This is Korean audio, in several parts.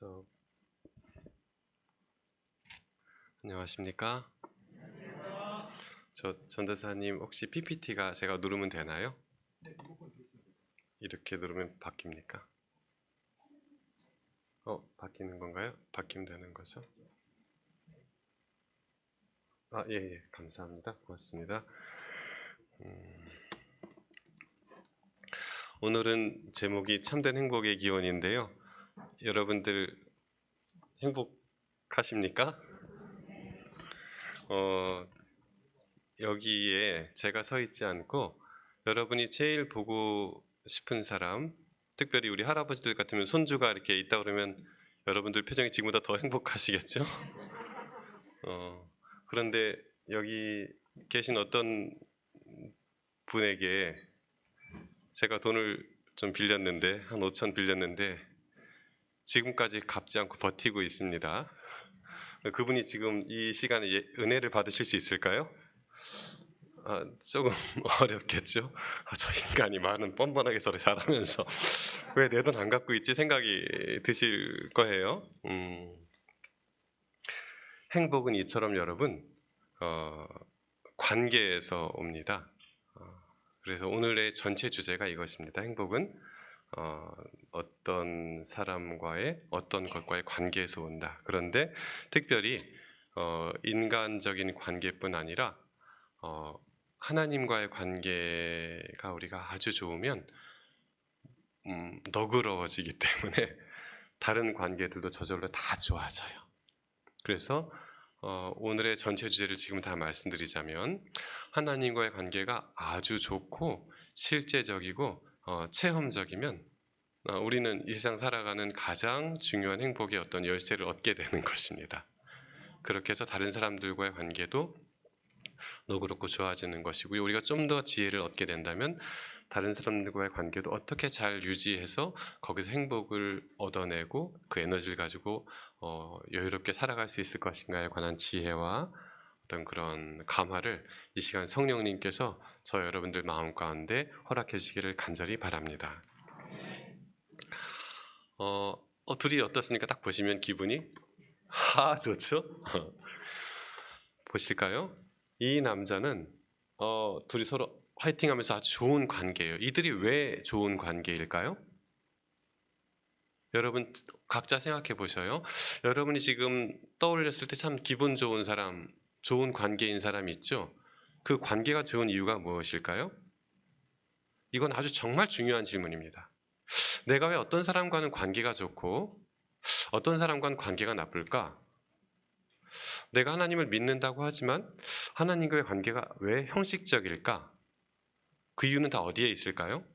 수업. 안녕하십니까? 저 전도사님 혹시 PPT가 제가 누르면 되나요? 이렇게 누르면 바뀝니까? 바뀌는 건가요? 바뀌면 되는 거죠? 예, 감사합니다. 고맙습니다. 오늘은 제목이 참된 행복의 기원인데요. 여러분들 행복하십니까? 여기에 제가 서 있지 않고 여러분이 제일 보고 싶은 사람, 특별히 우리 할아버지들 같으면 손주가 이렇게 있다 그러면 여러분들 표정이 지금보다 더 행복하시겠죠? 그런데 여기 계신 어떤 분에게 제가 돈을 좀 빌렸는데 한 5천 빌렸는데 지금까지 갚지 않고 버티고 있습니다. 그분이 지금 이 시간에 은혜를 받으실 수 있을까요? 조금 어렵겠죠. 저 인간이 말은 뻔뻔하게 서로 잘하면서 왜 내 돈 안 갖고 있지 생각이 드실 거예요. 행복은 이처럼 여러분 관계에서 옵니다. 그래서 오늘의 전체 주제가 이것입니다. 행복은 어떤 사람과의 어떤 것과의 관계에서 온다. 그런데 특별히 인간적인 관계뿐 아니라 하나님과의 관계가 우리가 아주 좋으면 너그러워지기 때문에 다른 관계들도 저절로 다 좋아져요. 그래서 오늘의 전체 주제를 지금 다 말씀드리자면 하나님과의 관계가 아주 좋고 실제적이고 체험적이면 우리는 이 세상 살아가는 가장 중요한 행복의 어떤 열쇠를 얻게 되는 것입니다. 그렇게 해서 다른 사람들과의 관계도 너그럽고 좋아지는 것이고요. 우리가 좀 더 지혜를 얻게 된다면 다른 사람들과의 관계도 어떻게 잘 유지해서 거기서 행복을 얻어내고 그 에너지를 가지고 여유롭게 살아갈 수 있을 것인가에 관한 지혜와 어떤 그런 감화를 이 시간 성령님께서 저 여러분들 마음 가운데 허락해 주시기를 간절히 바랍니다. 둘이 어떻습니까? 딱 보시면 기분이 좋죠? 보실까요? 이 남자는 둘이 서로 화이팅하면서 아주 좋은 관계예요. 이들이 왜 좋은 관계일까요? 여러분 각자 생각해 보셔요. 여러분이 지금 떠올렸을 때 참 기분 좋은 사람, 좋은 관계인 사람이 있죠? 그 관계가 좋은 이유가 무엇일까요? 이건 아주 정말 중요한 질문입니다. 내가 왜 어떤 사람과는 관계가 좋고 어떤 사람과는 관계가 나쁠까? 내가 하나님을 믿는다고 하지만 하나님과의 관계가 왜 형식적일까? 그 이유는 다 어디에 있을까요?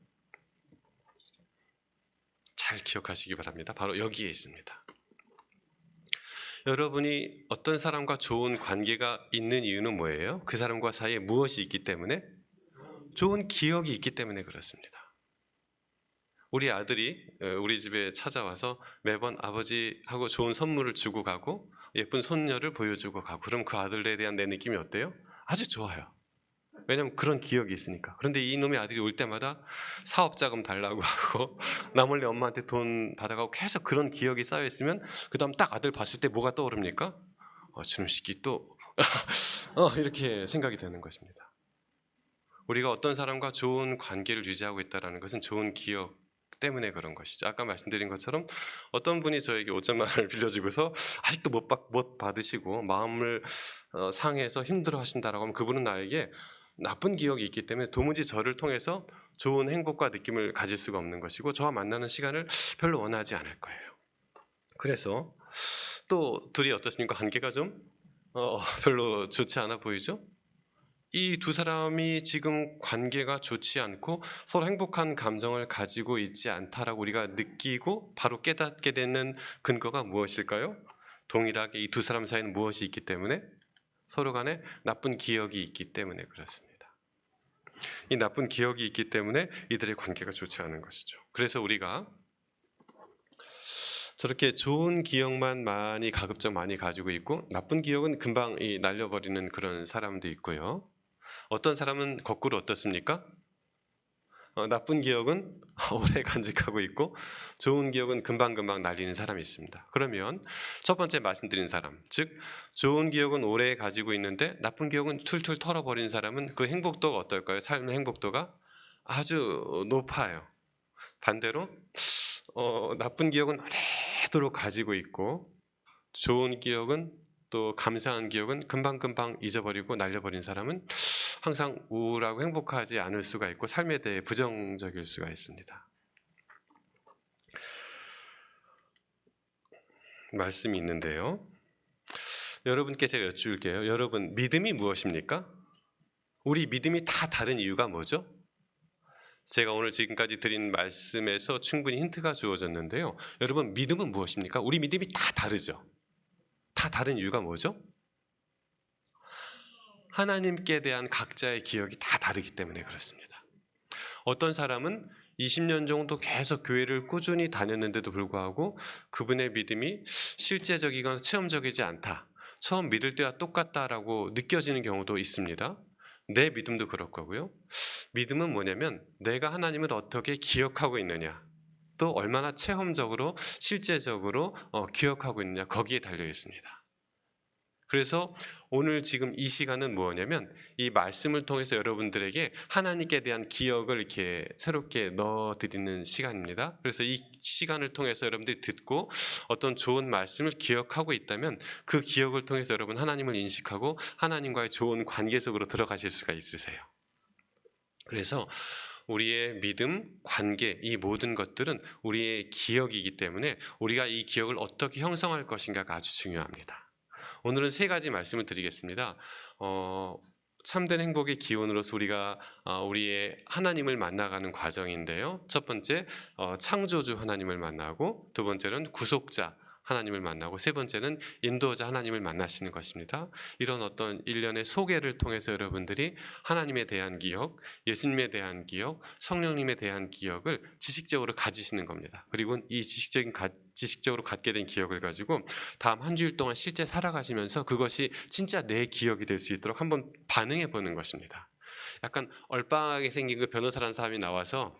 잘 기억하시기 바랍니다. 바로 여기에 있습니다. 여러분이 어떤 사람과 좋은 관계가 있는 이유는 뭐예요? 그 사람과 사이에 무엇이 있기 때문에? 좋은 기억이 있기 때문에 그렇습니다. 우리 아들이 우리 집에 찾아와서 매번 아버지하고 좋은 선물을 주고 가고 예쁜 손녀를 보여주고 가고 그럼 그 아들에 대한 내 느낌이 어때요? 아주 좋아요. 왜냐면 그런 기억이 있으니까. 그런데 이놈의 아들이 올 때마다 사업자금 달라고 하고 나 몰래 엄마한테 돈 받아가고 계속 그런 기억이 쌓여있으면 그 다음 딱 아들 봤을 때 뭐가 떠오릅니까? 저놈 새끼 또 이렇게 생각이 되는 것입니다. 우리가 어떤 사람과 좋은 관계를 유지하고 있다는 것은 좋은 기억 때문에 그런 것이죠. 아까 말씀드린 것처럼 어떤 분이 저에게 5천만 원을 빌려주고서 아직도 못 받으시고 마음을 상해서 힘들어 하신다라고 하면 그분은 나에게 나쁜 기억이 있기 때문에 도무지 저를 통해서 좋은 행복과 느낌을 가질 수가 없는 것이고 저와 만나는 시간을 별로 원하지 않을 거예요. 그래서 또 둘이 어떻습니까? 관계가 좀 별로 좋지 않아 보이죠? 이 두 사람이 지금 관계가 좋지 않고 서로 행복한 감정을 가지고 있지 않다라고 우리가 느끼고 바로 깨닫게 되는 근거가 무엇일까요? 동일하게 이 두 사람 사이에는 무엇이 있기 때문에? 서로 간에 나쁜 기억이 있기 때문에 그렇습니다. 이 나쁜 기억이 있기 때문에 이들의 관계가 좋지 않은 것이죠. 그래서 우리가 저렇게 좋은 기억만 가급적 많이 가지고 있고 나쁜 기억은 금방 날려버리는 그런 사람도 있고요. 어떤 사람은 거꾸로 어떻습니까? 나쁜 기억은 오래 간직하고 있고 좋은 기억은 금방금방 날리는 사람이 있습니다. 그러면 첫 번째 말씀드린 사람, 즉 좋은 기억은 오래 가지고 있는데 나쁜 기억은 툴툴 털어버리는 사람은 그 행복도가 어떨까요? 삶의 행복도가 아주 높아요. 반대로 나쁜 기억은 오래도록 가지고 있고 좋은 기억은 또 감사한 기억은 금방금방 잊어버리고 날려버린 사람은 항상 우울하고 행복하지 않을 수가 있고 삶에 대해 부정적일 수가 있습니다. 말씀이 있는데요. 여러분께 제가 여쭐게요. 여러분, 믿음이 무엇입니까? 우리 믿음이 다 다른 이유가 뭐죠? 제가 오늘 지금까지 드린 말씀에서 충분히 힌트가 주어졌는데요. 여러분, 믿음은 무엇입니까? 우리 믿음이 다 다르죠. 다 다른 이유가 뭐죠? 하나님께 대한 각자의 기억이 다 다르기 때문에 그렇습니다. 어떤 사람은 20년 정도 계속 교회를 꾸준히 다녔는데도 불구하고 그분의 믿음이 실제적이거나 체험적이지 않다. 처음 믿을 때와 똑같다라고 느껴지는 경우도 있습니다. 내 믿음도 그럴 거고요. 믿음은 뭐냐면 내가 하나님을 어떻게 기억하고 있느냐, 또 얼마나 체험적으로 실제적으로 기억하고 있느냐, 거기에 달려 있습니다. 그래서 오늘 지금 이 시간은 뭐냐면 이 말씀을 통해서 여러분들에게 하나님께 대한 기억을 이렇게 새롭게 넣어드리는 시간입니다. 그래서 이 시간을 통해서 여러분들이 듣고 어떤 좋은 말씀을 기억하고 있다면 그 기억을 통해서 여러분 하나님을 인식하고 하나님과의 좋은 관계 속으로 들어가실 수가 있으세요. 그래서 우리의 믿음, 관계, 이 모든 것들은 우리의 기억이기 때문에 우리가 이 기억을 어떻게 형성할 것인가가 아주 중요합니다. 오늘은 세 가지 말씀을 드리겠습니다. 참된 행복의 기원으로서 우리가 우리의 하나님을 만나가는 과정인데요. 첫 번째, 창조주 하나님을 만나고, 두 번째는 구속자 하나님을 만나고, 세 번째는 인도자 하나님을 만나시는 것입니다. 이런 어떤 일련의 소개를 통해서 여러분들이 하나님에 대한 기억, 예수님에 대한 기억, 성령님에 대한 기억을 지식적으로 가지시는 겁니다. 그리고 이 지식적으로 갖게 된 기억을 가지고 다음 한 주일 동안 실제 살아가시면서 그것이 진짜 내 기억이 될 수 있도록 한번 반응해 보는 것입니다. 약간 얼빵하게 생긴 그 변호사라는 사람이 나와서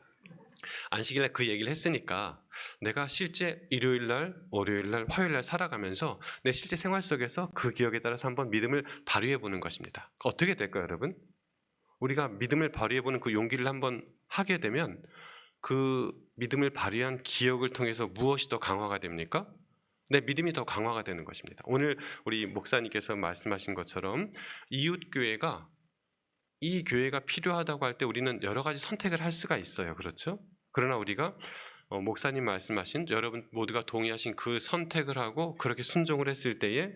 안식일날 그 얘기를 했으니까 내가 실제 일요일날, 월요일날, 화요일날 살아가면서 내 실제 생활 속에서 그 기억에 따라서 한번 믿음을 발휘해 보는 것입니다. 어떻게 될까요, 여러분? 우리가 믿음을 발휘해 보는 그 용기를 한번 하게 되면 그 믿음을 발휘한 기억을 통해서 무엇이 더 강화가 됩니까? 내 믿음이 더 강화가 되는 것입니다. 오늘 우리 목사님께서 말씀하신 것처럼 이웃교회가 이 교회가 필요하다고 할 때 우리는 여러 가지 선택을 할 수가 있어요. 그렇죠? 그러나 우리가 목사님 말씀하신 여러분 모두가 동의하신 그 선택을 하고 그렇게 순종을 했을 때에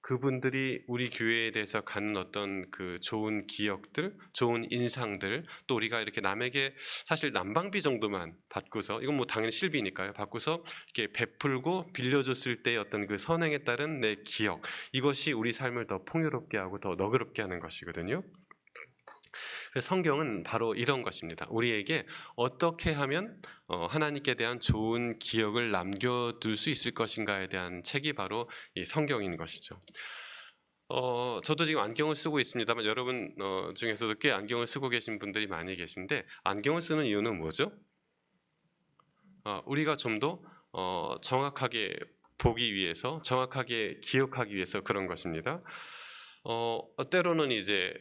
그분들이 우리 교회에 대해서 갖는 어떤 그 좋은 기억들, 좋은 인상들, 또 우리가 이렇게 남에게 사실 난방비 정도만 받고서, 이건 뭐 당연히 실비니까요, 받고서 이렇게 베풀고 빌려줬을 때의 어떤 그 선행에 따른 내 기억, 이것이 우리 삶을 더 풍요롭게 하고 더 너그럽게 하는 것이거든요. 그래서 성경은 바로 이런 것입니다. 우리에게 어떻게 하면 하나님께 대한 좋은 기억을 남겨둘 수 있을 것인가에 대한 책이 바로 이 성경인 것이죠. 저도 지금 안경을 쓰고 있습니다만 여러분 중에서도 꽤 안경을 쓰고 계신 분들이 많이 계신데, 안경을 쓰는 이유는 뭐죠? 우리가 좀 더 정확하게 보기 위해서, 정확하게 기억하기 위해서 그런 것입니다. 때로는 이제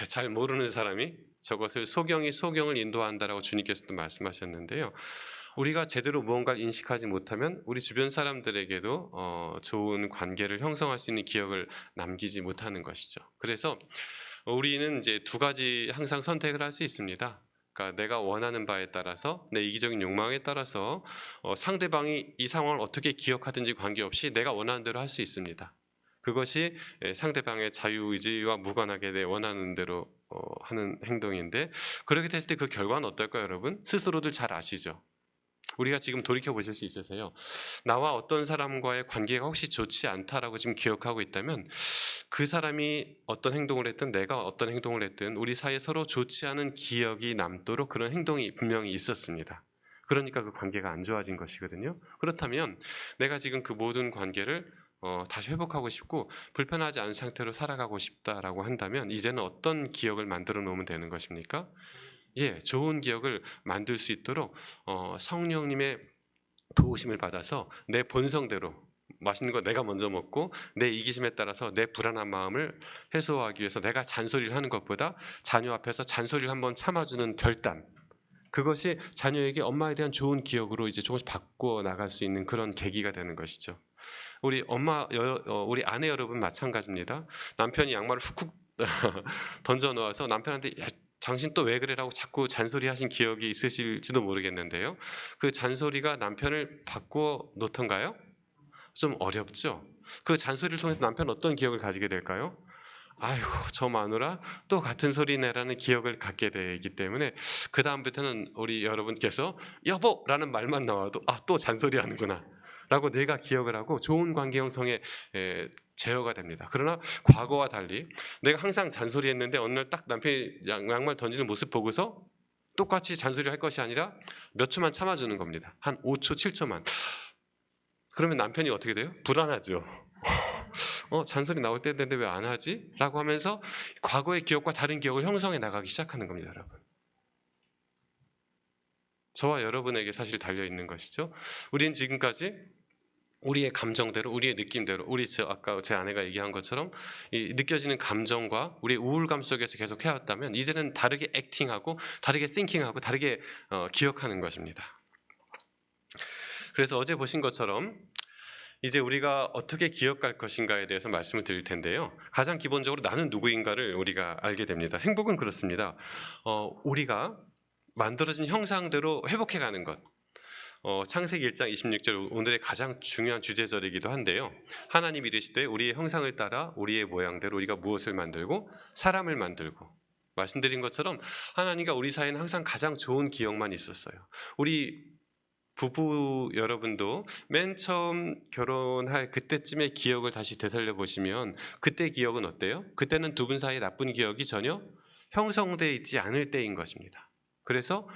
잘 모르는 사람이 저것을 소경이 소경을 인도한다라고 주님께서도 말씀하셨는데요. 우리가 제대로 무언가를 인식하지 못하면 우리 주변 사람들에게도 좋은 관계를 형성할 수 있는 기억을 남기지 못하는 것이죠. 그래서 우리는 이제 두 가지 항상 선택을 할 수 있습니다. 그러니까 내가 원하는 바에 따라서, 내 이기적인 욕망에 따라서 상대방이 이 상황을 어떻게 기억하든지 관계없이 내가 원하는 대로 할 수 있습니다. 그것이 상대방의 자유의지와 무관하게 내 원하는 대로 하는 행동인데, 그렇게 됐을 때 그 결과는 어떨까요, 여러분? 스스로들 잘 아시죠? 우리가 지금 돌이켜 보실 수 있으세요. 나와 어떤 사람과의 관계가 혹시 좋지 않다라고 지금 기억하고 있다면 그 사람이 어떤 행동을 했든 내가 어떤 행동을 했든 우리 사이에 서로 좋지 않은 기억이 남도록 그런 행동이 분명히 있었습니다. 그러니까 그 관계가 안 좋아진 것이거든요. 그렇다면 내가 지금 그 모든 관계를 다시 회복하고 싶고 불편하지 않은 상태로 살아가고 싶다라고 한다면 이제는 어떤 기억을 만들어 놓으면 되는 것입니까? 좋은 기억을 만들 수 있도록 성령님의 도우심을 받아서 내 본성대로 맛있는 거 내가 먼저 먹고 내 이기심에 따라서 내 불안한 마음을 해소하기 위해서 내가 잔소리를 하는 것보다 자녀 앞에서 잔소리를 한번 참아주는 결단, 그것이 자녀에게 엄마에 대한 좋은 기억으로 이제 조금씩 바꿔 나갈 수 있는 그런 계기가 되는 것이죠. 우리 아내 여러분 마찬가지입니다. 남편이 양말을 훅훅 던져 놓아서 남편한테 야, 당신 또 왜 그래라고 자꾸 잔소리하신 기억이 있으실지도 모르겠는데요. 그 잔소리가 남편을 바꾸어 놓던가요? 좀 어렵죠. 그 잔소리를 통해서 남편 어떤 기억을 가지게 될까요? 아이고 저 마누라 또 같은 소리 내라는 기억을 갖게 되기 때문에 그 다음부터는 우리 여러분께서 여보라는 말만 나와도 또 잔소리 하는구나 라고 내가 기억을 하고 좋은 관계 형성에 제어가 됩니다. 그러나 과거와 달리 내가 항상 잔소리했는데 어느 날 딱 남편이 양말 던지는 모습 보고서 똑같이 잔소리를 할 것이 아니라 몇 초만 참아주는 겁니다. 한 5초 7초만. 그러면 남편이 어떻게 돼요? 불안하죠. 잔소리 나올 때 됐는데 왜 안 하지? 라고 하면서 과거의 기억과 다른 기억을 형성해 나가기 시작하는 겁니다, 여러분. 저와 여러분에게 사실 달려있는 것이죠. 우리는 지금까지 우리의 감정대로, 우리의 느낌대로, 아까 제 아내가 얘기한 것처럼 이 느껴지는 감정과 우리의 우울감 속에서 계속 해왔다면 이제는 다르게 액팅하고 다르게 띵킹하고 다르게 기억하는 것입니다. 그래서 어제 보신 것처럼 이제 우리가 어떻게 기억할 것인가에 대해서 말씀을 드릴 텐데요. 가장 기본적으로 나는 누구인가를 우리가 알게 됩니다. 행복은 그렇습니다. 우리가 만들어진 형상대로 회복해가는 것. 창세기 1장 26절 오늘의 가장 중요한 주제절이기도 한데요. 하나님이 이르시되 우리의 형상을 따라 우리의 모양대로 우리가 무엇을 만들고 사람을 만들고, 말씀드린 것처럼 하나님과 우리 사이에는 항상 가장 좋은 기억만 있었어요. 우리 부부 여러분도 맨 처음 결혼할 그때쯤의 기억을 다시 되살려 보시면 그때 기억은 어때요? 그때는 두 분 사이에 나쁜 기억이 전혀 형성되어 있지 않을 때인 것입니다. 그래서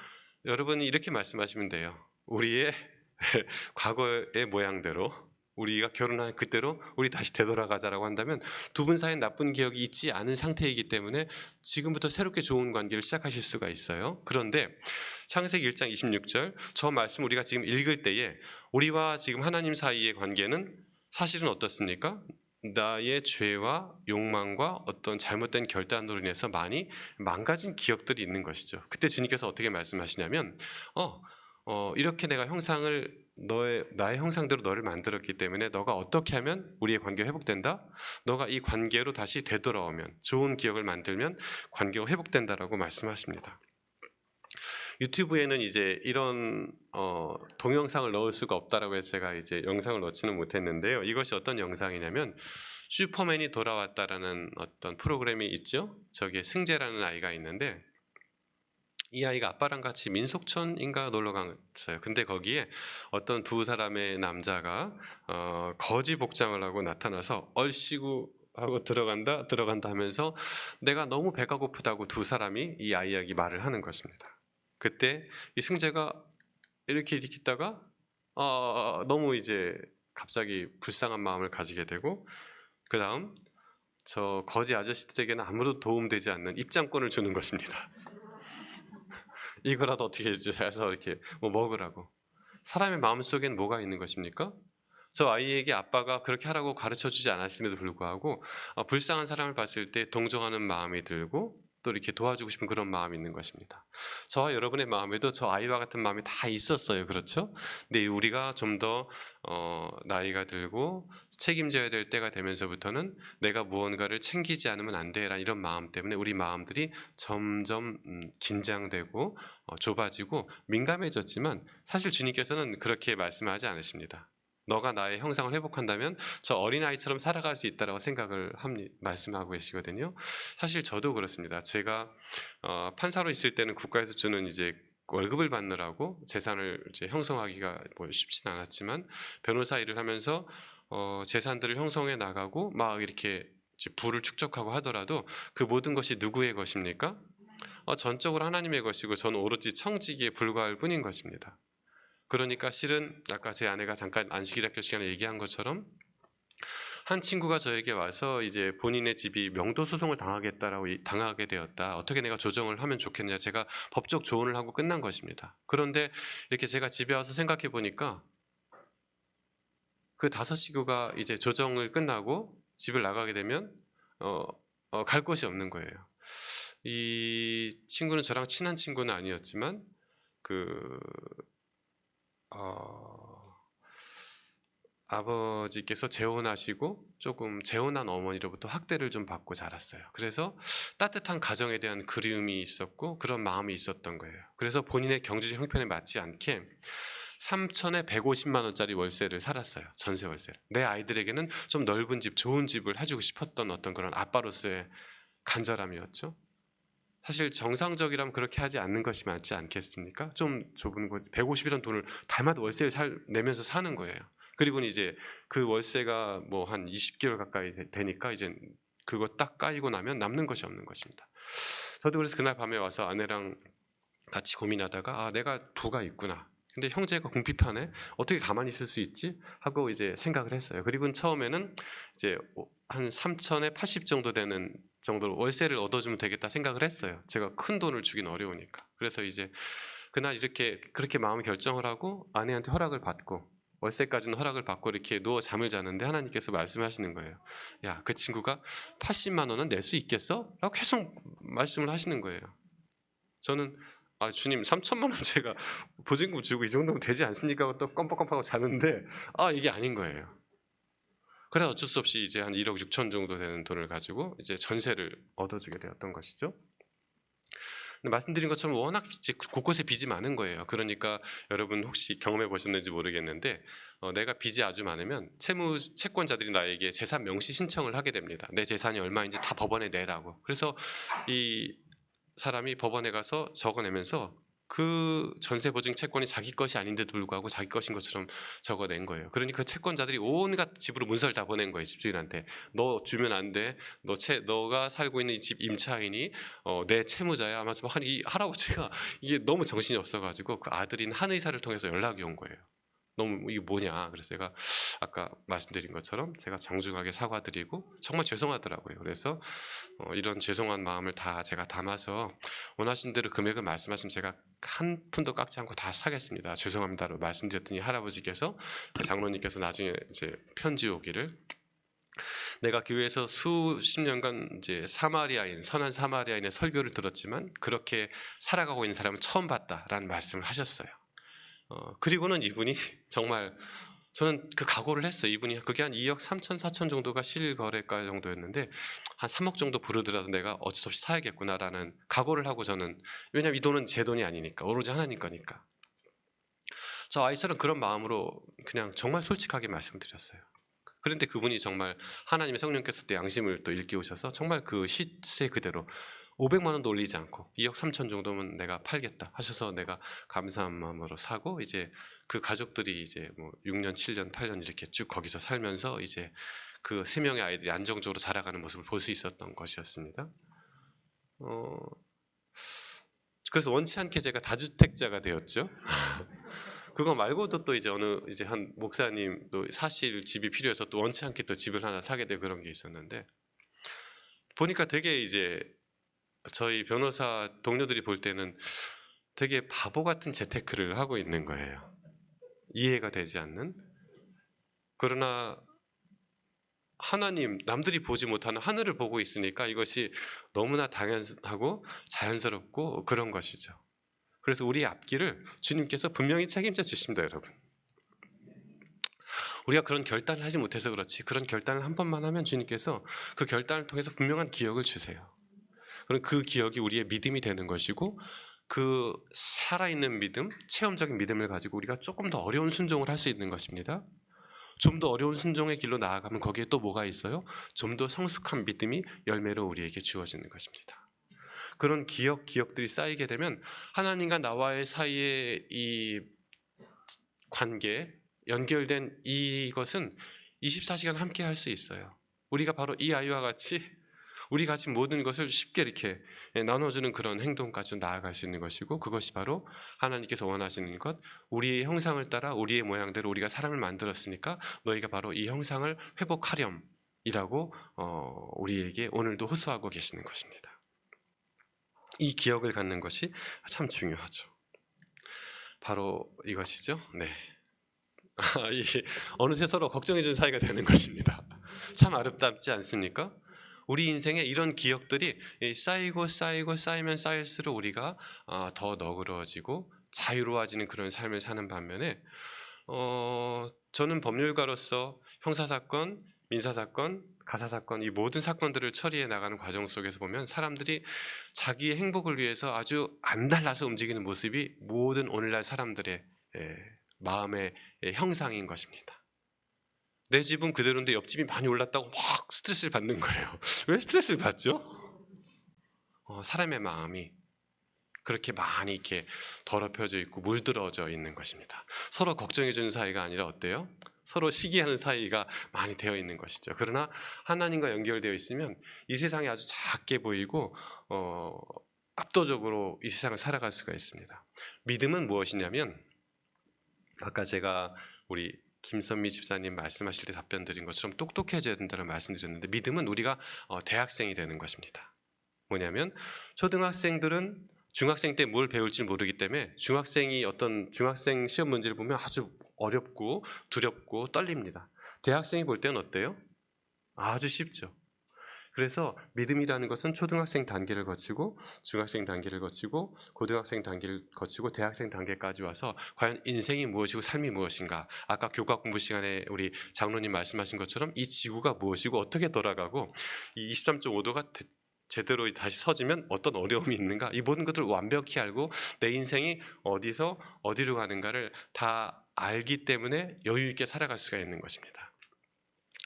여러분이 이렇게 말씀하시면 돼요. 우리의 과거의 모양대로, 우리가 결혼한 그때로 우리 다시 되돌아가자라고 한다면 두 분 사이에 나쁜 기억이 있지 않은 상태이기 때문에 지금부터 새롭게 좋은 관계를 시작하실 수가 있어요. 그런데 창세기 1장 26절 저 말씀 우리가 지금 읽을 때에 우리와 지금 하나님 사이의 관계는 사실은 어떻습니까? 나의 죄와 욕망과 어떤 잘못된 결단으로 인해서 많이 망가진 기억들이 있는 것이죠. 그때 주님께서 어떻게 말씀하시냐면 이렇게 내가 나의 형상대로 너를 만들었기 때문에 너가 어떻게 하면 우리의 관계가 회복된다? 너가 이 관계로 다시 되돌아오면, 좋은 기억을 만들면 관계가 회복된다라고 말씀하십니다. 유튜브에는 이제 이런 동영상을 넣을 수가 없다라고 해서 제가 이제 영상을 넣지는 못했는데요. 이것이 어떤 영상이냐면 슈퍼맨이 돌아왔다라는 어떤 프로그램이 있죠. 저기에 승재라는 아이가 있는데 이 아이가 아빠랑 같이 민속촌인가 놀러 갔어요. 근데 거기에 어떤 두 사람의 남자가 거지 복장을 하고 나타나서 얼씨구 하고 들어간다 하면서 내가 너무 배가 고프다고 두 사람이 이 아이에게 말을 하는 것입니다. 그때 이 승재가 이렇게 있다가 너무 이제 갑자기 불쌍한 마음을 가지게 되고, 그 다음 저 거지 아저씨들에게는 아무도 도움되지 않는 입장권을 주는 것입니다. 이거라도 어떻게 해서 이렇게 뭐 먹으라고. 사람의 마음속엔 뭐가 있는 것입니까? 저 아이에게 아빠가 그렇게 하라고 가르쳐주지 않았음에도 불구하고 불쌍한 사람을 봤을 때 동정하는 마음이 들고 또 이렇게 도와주고 싶은 그런 마음이 있는 것입니다. 저와 여러분의 마음에도 저 아이와 같은 마음이 다 있었어요. 그렇죠? 근데 우리가 좀 더 나이가 들고 책임져야 될 때가 되면서부터는 내가 무언가를 챙기지 않으면 안 돼라는 이런 마음 때문에 우리 마음들이 점점 긴장되고 좁아지고 민감해졌지만 사실 주님께서는 그렇게 말씀하지 않으십니다. 너가 나의 형상을 회복한다면 저 어린아이처럼 살아갈 수 있다라고 생각을 말씀하고 계시거든요. 사실 저도 그렇습니다. 제가 판사로 있을 때는 국가에서 주는 이제 월급을 받느라고 재산을 이제 형성하기가 뭐 쉽진 않았지만 변호사 일을 하면서 재산들을 형성해 나가고 막 이렇게 부를 축적하고 하더라도 그 모든 것이 누구의 것입니까? 전적으로 하나님의 것이고 저는 오로지 청지기에 불과할 뿐인 것입니다. 그러니까 실은 아까 제 아내가 잠깐 안식일 학교 시간에 얘기한 것처럼 한 친구가 저에게 와서 이제 본인의 집이 명도 소송을 당하게 되었다. 어떻게 내가 조정을 하면 좋겠냐. 제가 법적 조언을 하고 끝난 것입니다. 그런데 이렇게 제가 집에 와서 생각해 보니까 그 다섯 식구가 이제 조정을 끝나고 집을 나가게 되면 갈 곳이 없는 거예요. 이 친구는 저랑 친한 친구는 아니었지만 아버지께서 재혼하시고 조금 재혼한 어머니로부터 학대를 좀 받고 자랐어요. 그래서 따뜻한 가정에 대한 그리움이 있었고 그런 마음이 있었던 거예요. 그래서 본인의 경제적 형편에 맞지 않게 3천에 150만 원짜리 월세를 살았어요. 전세 월세를. 내 아이들에게는 좀 넓은 집, 좋은 집을 해주고 싶었던 어떤 그런 아빠로서의 간절함이었죠. 사실 정상적이라면 그렇게 하지 않는 것이 맞지 않겠습니까? 좀 좁은 곳, 150이라는 돈을 달마다 월세를 내면서 사는 거예요. 그리고 이제 그 월세가 뭐 한 20개월 가까이 되니까 이제 그거 딱 까이고 나면 남는 것이 없는 것입니다. 저도 그래서 그날 밤에 와서 아내랑 같이 고민하다가 내가 부가 있구나. 근데 형제가 궁핍하네. 어떻게 가만히 있을 수 있지? 하고 이제 생각을 했어요. 그리고 처음에는 이제 한 3천에 80 정도 되는 정도로 월세를 얻어주면 되겠다 생각을 했어요. 제가 큰 돈을 주긴 어려우니까. 그래서 이제 그날 그렇게 마음 결정을 하고 아내한테 허락을 받고 월세까지는 허락을 받고 이렇게 누워 잠을 자는데 하나님께서 말씀하시는 거예요. 야, 그 친구가 80만 원은 낼 수 있겠어? 라고 계속 말씀을 하시는 거예요. 저는 주님 3천만 원 제가 보증금 주고 이 정도면 되지 않습니까? 하고 또 껌뻑껌뻑하고 자는데 이게 아닌 거예요. 그래서 어쩔 수 없이 이제 한 1억 6천 정도 되는 돈을 가지고 이제 전세를 얻어주게 되었던 것이죠. 말씀드린 것처럼 워낙 곳곳에 빚이 많은 거예요. 그러니까 여러분 혹시 경험해 보셨는지 모르겠는데 내가 빚이 아주 많으면 채권자들이 나에게 재산 명시 신청을 하게 됩니다. 내 재산이 얼마인지 다 법원에 내라고. 그래서 이 사람이 법원에 가서 적어내면서 그 전세 보증 채권이 자기 것이 아닌데도 불구하고 자기 것인 것처럼 적어낸 거예요. 그러니 그 채권자들이 온갖 집으로 문서를 다 보낸 거예요. 집주인한테. 너 주면 안 돼. 너가 살고 있는 이 집 임차인이 내 채무자야. 아마 좀 이 할아버지가 이게 너무 정신이 없어가지고 그 아들인 한의사를 통해서 연락이 온 거예요. 너무 이게 뭐냐. 그래서 제가 아까 말씀드린 것처럼 제가 정중하게 사과드리고 정말 죄송하더라고요. 그래서 이런 죄송한 마음을 다 제가 담아서 원하신 대로 금액을 말씀하시면 제가 한 푼도 깎지 않고 다 사겠습니다. 죄송합니다로 말씀드렸더니 할아버지께서 장로님께서 나중에 이제 편지 오기를 내가 교회에서 수십 년간 이제 선한 사마리아인의 설교를 들었지만 그렇게 살아가고 있는 사람은 처음 봤다라는 말씀을 하셨어요. 그리고는 이분이 정말 저는 그 각오를 했어요. 이분이 그게 한 2억 3천 4천 정도가 실거래가 정도였는데 한 3억 정도 부르더라도 내가 어쩔 수 없이 사야겠구나라는 각오를 하고 저는 왜냐면 이 돈은 제 돈이 아니니까 오로지 하나님 거니까 저 아이처럼 그런 마음으로 그냥 정말 솔직하게 말씀드렸어요. 그런데 그분이 정말 하나님의 성령께서 또 양심을 또 일깨우셔서 정말 그 시세 그대로 500만 원도 올리지 않고 2억 3천 정도면 내가 팔겠다 하셔서 내가 감사한 마음으로 사고 이제 그 가족들이 이제 뭐 6년, 7년, 8년 이렇게 쭉 거기서 살면서 이제 그 3명의 아이들이 안정적으로 자라가는 모습을 볼 수 있었던 것이었습니다. 그래서 원치 않게 제가 다주택자가 되었죠. 그거 말고도 또 이제 이제 한 목사님 또 사실 집이 필요해서 또 원치 않게 또 집을 하나 사게 되고 그런 게 있었는데 보니까 되게 이제 저희 변호사 동료들이 볼 때는 되게 바보 같은 재테크를 하고 있는 거예요. 이해가 되지 않는. 그러나 하나님, 남들이 보지 못하는 하늘을 보고 있으니까 이것이 너무나 당연하고 자연스럽고 그런 것이죠. 그래서 우리의 앞길을 주님께서 분명히 책임져 주십니다, 여러분. 우리가 그런 결단을 하지 못해서 그렇지 그런 결단을 한 번만 하면 주님께서 그 결단을 통해서 분명한 기억을 주세요. 그럼 그 기억이 우리의 믿음이 되는 것이고 그 살아있는 믿음, 체험적인 믿음을 가지고 우리가 조금 더 어려운 순종을 할 수 있는 것입니다. 좀 더 어려운 순종의 길로 나아가면 거기에 또 뭐가 있어요? 좀 더 성숙한 믿음이 열매로 우리에게 주어지는 것입니다. 그런 기억들이 쌓이게 되면 하나님과 나와의 사이의 이 관계, 연결된 이것은 24시간 함께 할 수 있어요. 우리가 바로 이 아이와 같이 우리 가진 모든 것을 쉽게 이렇게 나눠주는 그런 행동까지 나아갈 수 있는 것이고 그것이 바로 하나님께서 원하시는 것, 우리의 형상을 따라 우리의 모양대로 우리가 사람을 만들었으니까 너희가 바로 이 형상을 회복하렴 이라고 우리에게 오늘도 호소하고 계시는 것입니다. 이 기억을 갖는 것이 참 중요하죠. 바로 이것이죠. 네. 어느새 서로 걱정해주는 사이가 되는 것입니다. 참 아름답지 않습니까? 우리 인생에 이런 기억들이 쌓이고 쌓이면 쌓일수록 우리가 더 너그러워지고 자유로워지는 그런 삶을 사는 반면에 저는 법률가로서 형사사건, 민사사건, 가사사건 이 모든 사건들을 처리해 나가는 과정 속에서 보면 사람들이 자기의 행복을 위해서 아주 안달나서 움직이는 모습이 모든 오늘날 사람들의 마음의 형상인 것입니다. 내 집은 그대로인데 옆집이 많이 올랐다고 막 스트레스를 받는 거예요. 왜 스트레스를 받죠? 사람의 마음이 그렇게 많이 이렇게 더럽혀져 있고 물들어져 있는 것입니다. 서로 걱정해주는 사이가 아니라 어때요? 서로 시기하는 사이가 많이 되어 있는 것이죠. 그러나 하나님과 연결되어 있으면 이 세상이 아주 작게 보이고 압도적으로 이 세상을 살아갈 수가 있습니다. 믿음은 무엇이냐면 아까 제가 우리 김선미 집사님 말씀하실 때 답변 드린 것처럼 똑똑해져야 된다는 말씀드렸는데 믿음은 우리가 대학생이 되는 것입니다. 뭐냐면 초등학생들은 중학생 때 뭘 배울지 모르기 때문에 어떤 중학생 시험 문제를 보면 아주 어렵고 두렵고 떨립니다. 대학생이 볼 때는 어때요? 아주 쉽죠. 그래서 믿음이라는 것은 초등학생 단계를 거치고 중학생 단계를 거치고 고등학생 단계를 거치고 대학생 단계까지 와서 과연 인생이 무엇이고 삶이 무엇인가, 아까 교과 공부 시간에 우리 장로님 말씀하신 것처럼 이 지구가 무엇이고 어떻게 돌아가고 이 23.5도가 제대로 다시 서지면 어떤 어려움이 있는가, 이 모든 것들을 완벽히 알고 내 인생이 어디서 어디로 가는가를 다 알기 때문에 여유 있게 살아갈 수가 있는 것입니다.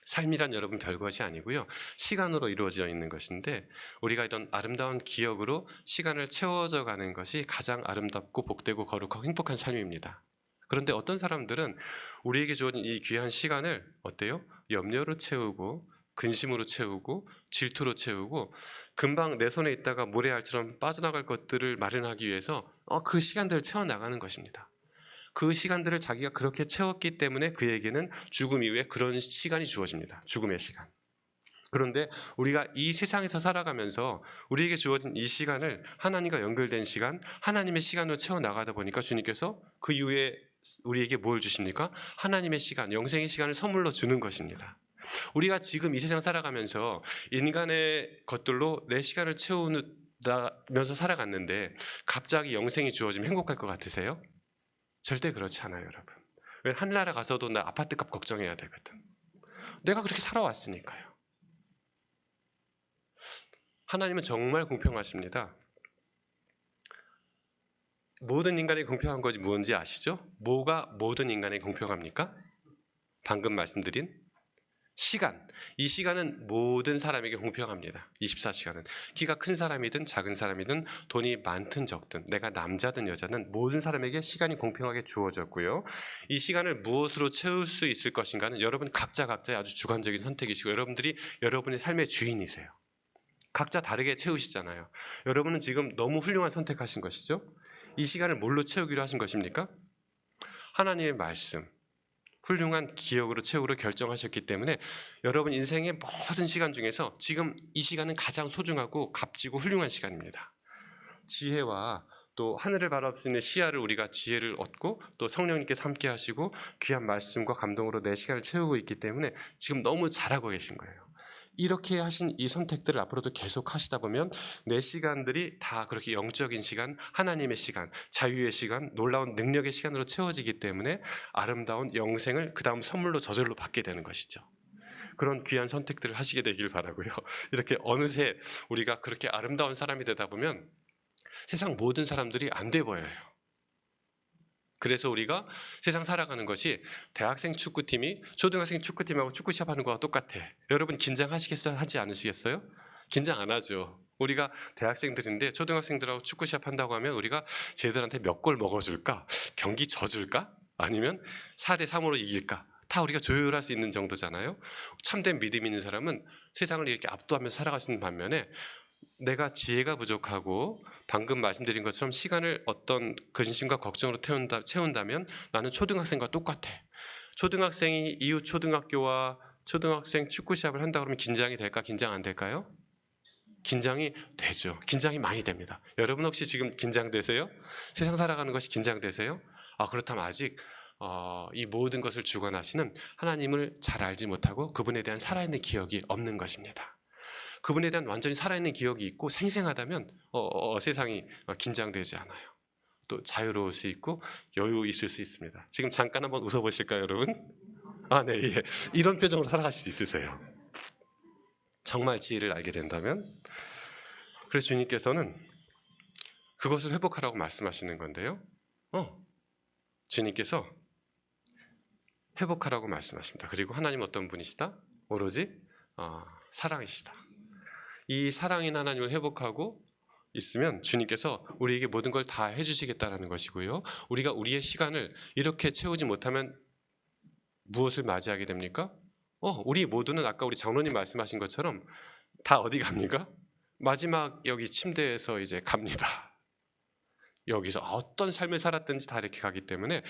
삶이란 여러분 별것이 아니고요, 시간으로 이루어져 있는 것인데 우리가 이런 아름다운 기억으로 시간을 채워져 가는 것이 가장 아름답고 복되고 거룩하고 행복한 삶입니다. 그런데 어떤 사람들은 우리에게 주어진 이 귀한 시간을 어때요? 염려로 채우고 근심으로 채우고 질투로 채우고 금방 내 손에 있다가 모래알처럼 빠져나갈 것들을 마련하기 위해서 그 시간들을 채워나가는 것입니다. 그 시간들을 자기가 그렇게 채웠기 때문에 그에게는 죽음 이후에 그런 시간이 주어집니다. 죽음의 시간. 그런데 우리가 이 세상에서 살아가면서 우리에게 주어진 이 시간을 하나님과 연결된 시간, 하나님의 시간으로 채워나가다 보니까 주님께서 그 이후에 우리에게 뭘 주십니까? 하나님의 시간, 영생의 시간을 선물로 주는 것입니다. 우리가 지금 이 세상 살아가면서 인간의 것들로 내 시간을 채우면서 살아갔는데 갑자기 영생이 주어지면 행복할 것 같으세요? 절대 그렇지 않아요, 여러분. 왜 하늘나라 가서도 나 아파트값 걱정해야 되거든. 내가 그렇게 살아왔으니까요. 하나님은 정말 공평하십니다. 모든 인간이 공평한 것이 뭔지 아시죠? 뭐가 모든 인간이 공평합니까? 방금 말씀드린 시간. 이 시간은 모든 사람에게 공평합니다. 24시간은. 키가 큰 사람이든 작은 사람이든 돈이 많든 적든 내가 남자든 여자든 모든 사람에게 시간이 공평하게 주어졌고요. 이 시간을 무엇으로 채울 수 있을 것인가는 여러분 각자의 아주 주관적인 선택이시고 여러분들이 여러분의 삶의 주인이세요. 각자 다르게 채우시잖아요. 여러분은 지금 너무 훌륭한 선택하신 것이죠. 이 시간을 뭘로 채우기로 하신 것입니까? 하나님의 말씀, 훌륭한 기억으로 채우기로 결정하셨기 때문에 여러분 인생의 모든 시간 중에서 지금 이 시간은 가장 소중하고 값지고 훌륭한 시간입니다. 지혜와 또 하늘을 바라볼 수 있는 시야를 우리가 지혜를 얻고 또 성령님께서 함께 하시고 귀한 말씀과 감동으로 내 시간을 채우고 있기 때문에 지금 너무 잘하고 계신 거예요. 이렇게 하신 이 선택들을 앞으로도 계속 하시다 보면 내 시간들이 다 그렇게 영적인 시간, 하나님의 시간, 자유의 시간, 놀라운 능력의 시간으로 채워지기 때문에 아름다운 영생을 그 다음 선물로 저절로 받게 되는 것이죠. 그런 귀한 선택들을 하시게 되길 바라고요. 이렇게 어느새 우리가 그렇게 아름다운 사람이 되다 보면 세상 모든 사람들이 안 돼 보여요. 그래서 우리가 세상 살아가는 것이 대학생 축구팀이 초등학생 축구팀하고 축구 시합하는 거와 똑같아. 여러분 긴장하시겠어요? 하지 않으시겠어요? 긴장 안 하죠. 우리가 대학생들인데 초등학생들하고 축구 시합한다고 하면 우리가 쟤들한테 몇 골 먹어줄까? 경기 져줄까? 아니면 4대3으로 이길까? 다 우리가 조율할 수 있는 정도잖아요. 참된 믿음 있는 사람은 세상을 이렇게 압도하면서 살아갈 수 있는 반면에 내가 지혜가 부족하고 방금 말씀드린 것처럼 시간을 어떤 근심과 걱정으로 채운다면 나는 초등학생과 똑같아. 초등학생이 이후 초등학교와 초등학생 축구 시합을 한다 그러면 긴장이 될까? 긴장 안 될까요? 긴장이 되죠. 긴장이 많이 됩니다. 여러분 혹시 지금 긴장되세요? 세상 살아가는 것이 긴장되세요? 그렇다면 아직 이 모든 것을 주관하시는 하나님을 잘 알지 못하고 그분에 대한 살아있는 기억이 없는 것입니다. 그분에 대한 완전히 살아있는 기억이 있고 생생하다면 세상이 긴장되지 않아요. 또 자유로울 수 있고 여유 있을 수 있습니다. 지금 잠깐 한번 웃어보실까요, 여러분? 네, 예. 이런 표정으로 살아가실 수 있으세요. 정말 지혜를 알게 된다면. 그래서 주님께서는 그것을 회복하라고 말씀하시는 건데요. 주님께서 회복하라고 말씀하십니다. 그리고 하나님 어떤 분이시다? 오로지 사랑이시다. 이 사랑인 하나님을 회복하고 있으면 주님께서 우리에게 모든 걸 다 해주시겠다라는 것이고요. 우리가 우리의 시간을 이렇게 채우지 못하면 무엇을 맞이하게 됩니까? 우리 모두는 아까 우리 장로님 말씀하신 것처럼 다 어디 갑니까? 마지막 여기 침대에서 이제 갑니다. 여기서 어떤 삶을 살았든지 다 이렇게 가기 때문에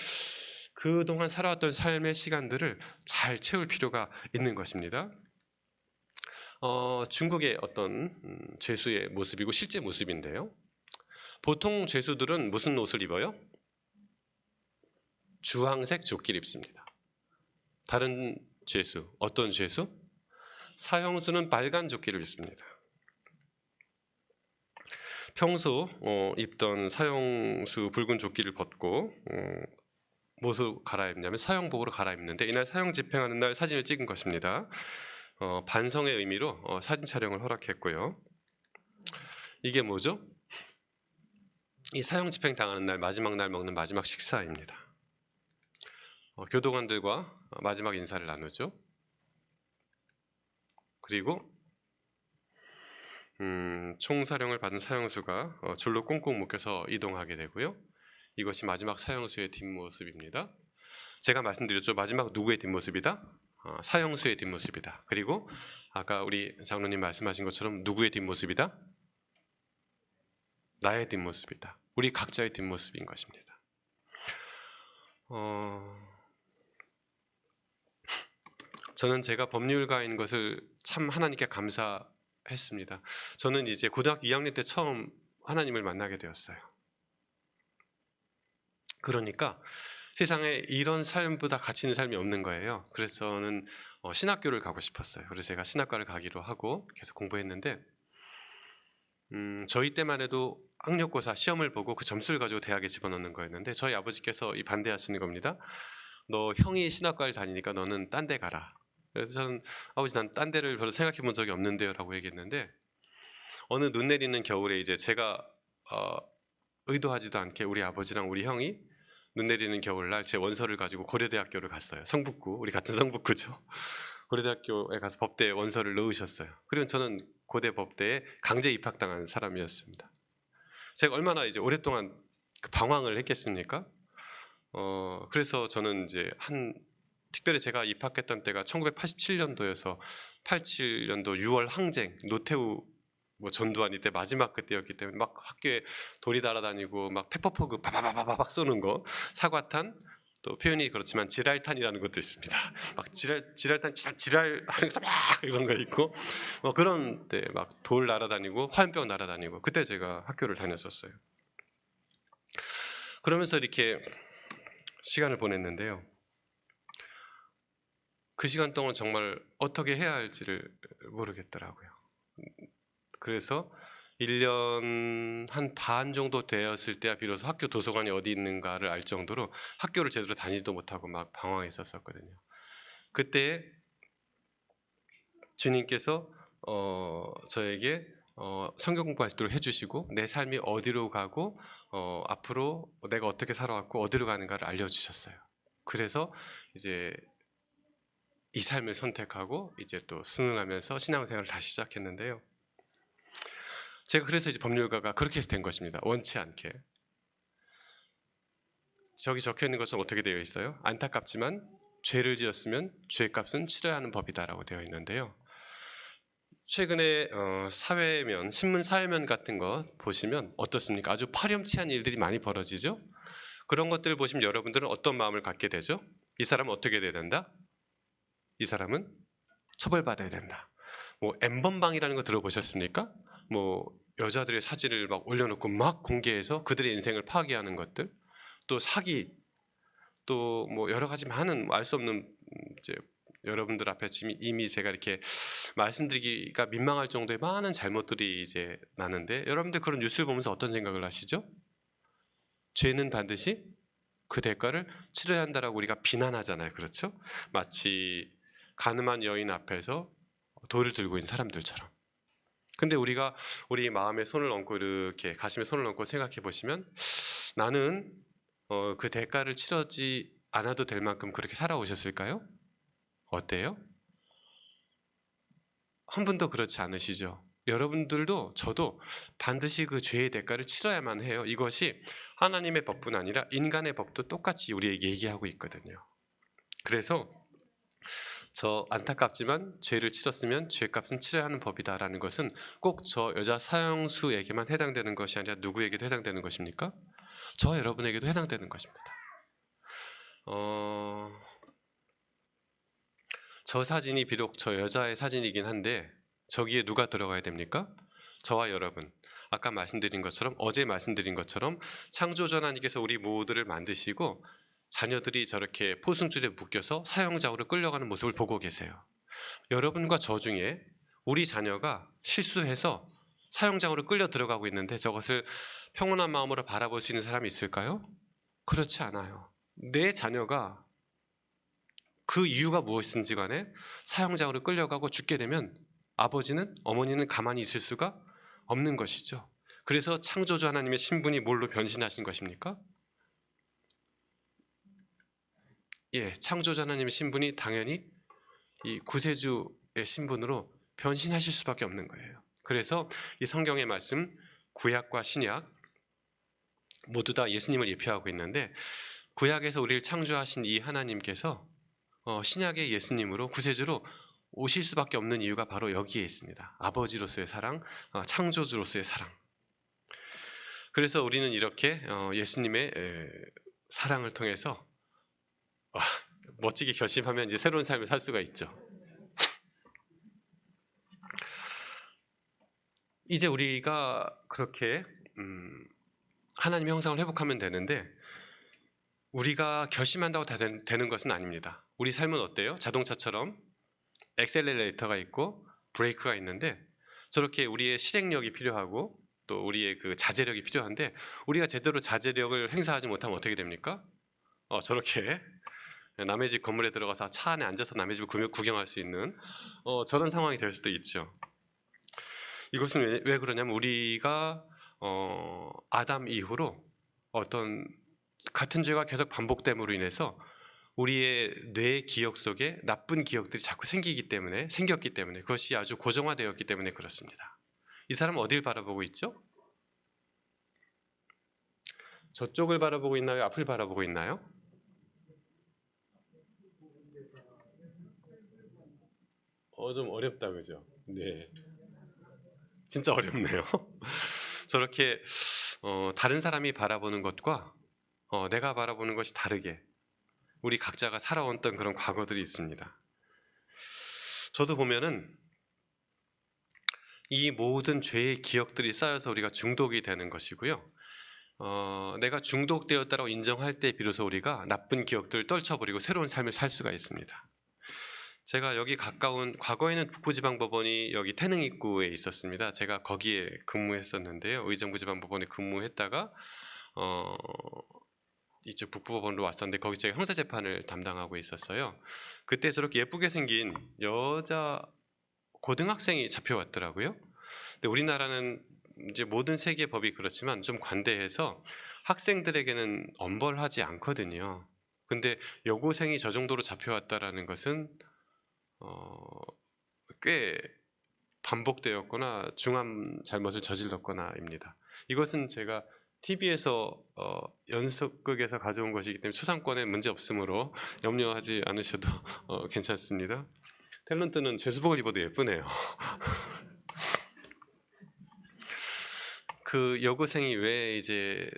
그동안 살아왔던 삶의 시간들을 잘 채울 필요가 있는 것입니다. 중국의 어떤 죄수의 모습이고 실제 모습인데요. 보통 죄수들은 무슨 옷을 입어요? 주황색 조끼를 입습니다. 다른 죄수, 어떤 죄수? 사형수는 빨간 조끼를 입습니다. 평소 입던 사형수 붉은 조끼를 벗고 무엇을 갈아입냐면 사형복으로 갈아입는데 이날 사형 집행하는 날 사진을 찍은 것입니다. 반성의 의미로 사진 촬영을 허락했고요. 이게 뭐죠? 이 사형 집행 당하는 날 마지막 날 먹는 마지막 식사입니다. 교도관들과 마지막 인사를 나누죠. 그리고 총사령을 받은 사형수가 줄로 꽁꽁 묶여서 이동하게 되고요. 이것이 마지막 사형수의 뒷모습입니다. 제가 말씀드렸죠. 마지막 누구의 뒷모습이다? 사형수의 뒷모습이다. 그리고 아까 우리 장로님 말씀하신 것처럼 누구의 뒷모습이다? 나의 뒷모습이다. 우리 각자의 뒷모습인 것입니다. 저는 제가 법률가인 것을 참 하나님께 감사했습니다. 저는 이제 고등학교 2학년 때 처음 하나님을 만나게 되었어요. 그러니까 세상에 이런 삶보다 가치 있는 삶이 없는 거예요. 그래서 저는 신학교를 가고 싶었어요. 그래서 제가 신학과를 가기로 하고 계속 공부했는데 저희 때만 해도 학력고사 시험을 보고 그 점수를 가지고 대학에 집어넣는 거였는데 저희 아버지께서 반대하시는 겁니다. 너 형이 신학과를 다니니까 너는 딴 데 가라. 그래서 저는 아버지 난 딴 데를 별로 생각해 본 적이 없는데요 라고 얘기했는데 어느 눈 내리는 겨울에 이제 제가 의도하지도 않게 우리 아버지랑 우리 형이 눈 내리는 겨울날 제 원서를 가지고 고려대학교를 갔어요. 성북구, 우리 같은 성북구죠. 고려대학교에 가서 법대에 원서를 넣으셨어요. 그리고 저는 고대 법대에 강제 입학당한 사람이었습니다. 제가 얼마나 이제 오랫동안 방황을 했겠습니까? 그래서 저는 이제 특별히 제가 입학했던 때가 1987년도여서 87년도 6월 항쟁 노태우 전두환 이때 마지막 그때였기 때문에 막 학교에 돌이 날아다니고 막 페퍼포그 바바바바박 쏘는 거, 사과탄, 또 표현이 그렇지만 지랄탄이라는 것도 있습니다. 막 지랄탄 지랄하는 거 막 이런 거 있고 그런 때 막 돌 날아다니고 화염병 날아다니고 그때 제가 학교를 다녔었어요. 그러면서 이렇게 시간을 보냈는데요. 그 시간 동안 정말 어떻게 해야 할지를 모르겠더라고요. 그래서 1년 한 반 정도 되었을 때야 비로소 학교 도서관이 어디 있는가를 알 정도로 학교를 제대로 다니지도 못하고 막 방황했었거든요. 그때 주님께서 저에게 성경 공부할 수 있도록 해주시고 내 삶이 어디로 가고 앞으로 내가 어떻게 살아왔고 어디로 가는가를 알려주셨어요. 그래서 이제 이 삶을 선택하고 이제 또 순응하면서 신앙생활을 다시 시작했는데요. 제가 그래서 이제 법률가가 그렇게 해서 된 것입니다. 원치 않게. 저기 적혀 있는 것은 어떻게 되어 있어요? 안타깝지만 죄를 지었으면 죄값은 치러야 하는 법이다라고 되어 있는데요. 최근에 사회면, 신문 사회면 같은 거 보시면 어떻습니까? 아주 파렴치한 일들이 많이 벌어지죠? 그런 것들을 보시면 여러분들은 어떤 마음을 갖게 되죠? 이 사람은 어떻게 돼야 된다? 이 사람은 처벌받아야 된다. 뭐 N번방이라는 거 들어보셨습니까? 뭐 여자들의 사진을 막 올려놓고 막 공개해서 그들의 인생을 파괴하는 것들, 또 사기, 또 뭐 여러 가지 많은 알 수 없는 이제 여러분들 앞에 이미 제가 이렇게 말씀드리기가 민망할 정도의 많은 잘못들이 이제 나는데, 여러분들 그런 뉴스를 보면서 어떤 생각을 하시죠? 죄는 반드시 그 대가를 치러야 한다라고 우리가 비난하잖아요. 그렇죠? 마치 가늠한 여인 앞에서 돌을 들고 있는 사람들처럼. 근데 우리가 우리 마음에 손을 얹고 이렇게 가슴에 손을 얹고 생각해 보시면, 나는 그 대가를 치르지 않아도 될 만큼 그렇게 살아오셨을까요? 어때요? 한 분도 그렇지 않으시죠? 여러분들도 저도 반드시 그 죄의 대가를 치러야만 해요. 이것이 하나님의 법뿐 아니라 인간의 법도 똑같이 우리에게 얘기하고 있거든요. 그래서 저 안타깝지만 죄를 치렀으면 죄값은 치러야 하는 법이다라는 것은 꼭 저 여자 사형수에게만 해당되는 것이 아니라 누구에게도 해당되는 것입니까? 저 여러분에게도 해당되는 것입니다. 저 사진이 비록 저 여자의 사진이긴 한데 저기에 누가 들어가야 됩니까? 저와 여러분. 아까 말씀드린 것처럼, 어제 말씀드린 것처럼 창조주 하나님께서 우리 모두를 만드시고 자녀들이 저렇게 포승줄에 묶여서 사형장으로 끌려가는 모습을 보고 계세요. 여러분과 저 중에 우리 자녀가 실수해서 사형장으로 끌려 들어가고 있는데 저것을 평온한 마음으로 바라볼 수 있는 사람이 있을까요? 그렇지 않아요. 내 자녀가 그 이유가 무엇이든지 간에 사형장으로 끌려가고 죽게 되면 아버지는, 어머니는 가만히 있을 수가 없는 것이죠. 그래서 창조주 하나님의 신분이 뭘로 변신하신 것입니까? 창조주 하나님의 신분이 당연히 이 구세주의 신분으로 변신하실 수밖에 없는 거예요. 그래서 이 성경의 말씀, 구약과 신약 모두 다 예수님을 예표하고 있는데, 구약에서 우리를 창조하신 이 하나님께서 신약의 예수님으로, 구세주로 오실 수밖에 없는 이유가 바로 여기에 있습니다. 아버지로서의 사랑, 창조주로서의 사랑. 그래서 우리는 이렇게 예수님의 사랑을 통해서 멋지게 결심하면 이제 새로운 삶을 살 수가 있죠. 이제 우리가 그렇게 하나님의 형상을 회복하면 되는데, 우리가 결심한다고 다 되는 것은 아닙니다. 우리 삶은 어때요? 자동차처럼 엑셀레이터가 있고 브레이크가 있는데, 저렇게 우리의 실행력이 필요하고 또 우리의 그 자제력이 필요한데, 우리가 제대로 자제력을 행사하지 못하면 어떻게 됩니까? 저렇게 남의 집 건물에 들어가서 차 안에 앉아서 남의 집을 구경할 수 있는 저런 상황이 될 수도 있죠. 이것은 왜 그러냐면, 우리가 아담 이후로 어떤 같은 죄가 계속 반복됨으로 인해서 우리의 뇌 기억 속에 나쁜 기억들이 자꾸 생겼기 때문에, 그것이 아주 고정화되었기 때문에 그렇습니다. 이 사람은 어딜 바라보고 있죠? 저쪽을 바라보고 있나요? 앞을 바라보고 있나요? 좀 어렵다, 그죠? 네, 진짜 어렵네요. 저렇게 다른 사람이 바라보는 것과 내가 바라보는 것이 다르게 우리 각자가 살아왔던 그런 과거들이 있습니다. 저도 보면은 이 모든 죄의 기억들이 쌓여서 우리가 중독이 되는 것이고요. 내가 중독되었다고 인정할 때 비로소 우리가 나쁜 기억들을 떨쳐버리고 새로운 삶을 살 수가 있습니다. 제가 여기 가까운, 과거에는 북부지방법원이 여기 태릉입구에 있었습니다. 제가 거기에 근무했었는데요. 의정부지방법원에 근무했다가 이쪽 북부법원으로 왔었는데, 거기 제가 형사재판을 담당하고 있었어요. 그때 저렇게 예쁘게 생긴 여자 고등학생이 잡혀왔더라고요. 근데 우리나라는 이제 모든 세계 법이 그렇지만 좀 관대해서 학생들에게는 엄벌하지 않거든요. 근데 여고생이 저 정도로 잡혀왔다라는 것은 꽤 반복되었거나 중한 잘못을 저질렀거나입니다. 이것은 제가 TV에서 연속극에서 가져온 것이기 때문에 초상권에 문제 없으므로 염려하지 않으셔도 괜찮습니다. 탤런트는 죄수복을 입어도 예쁘네요. 그 여고생이 왜 이제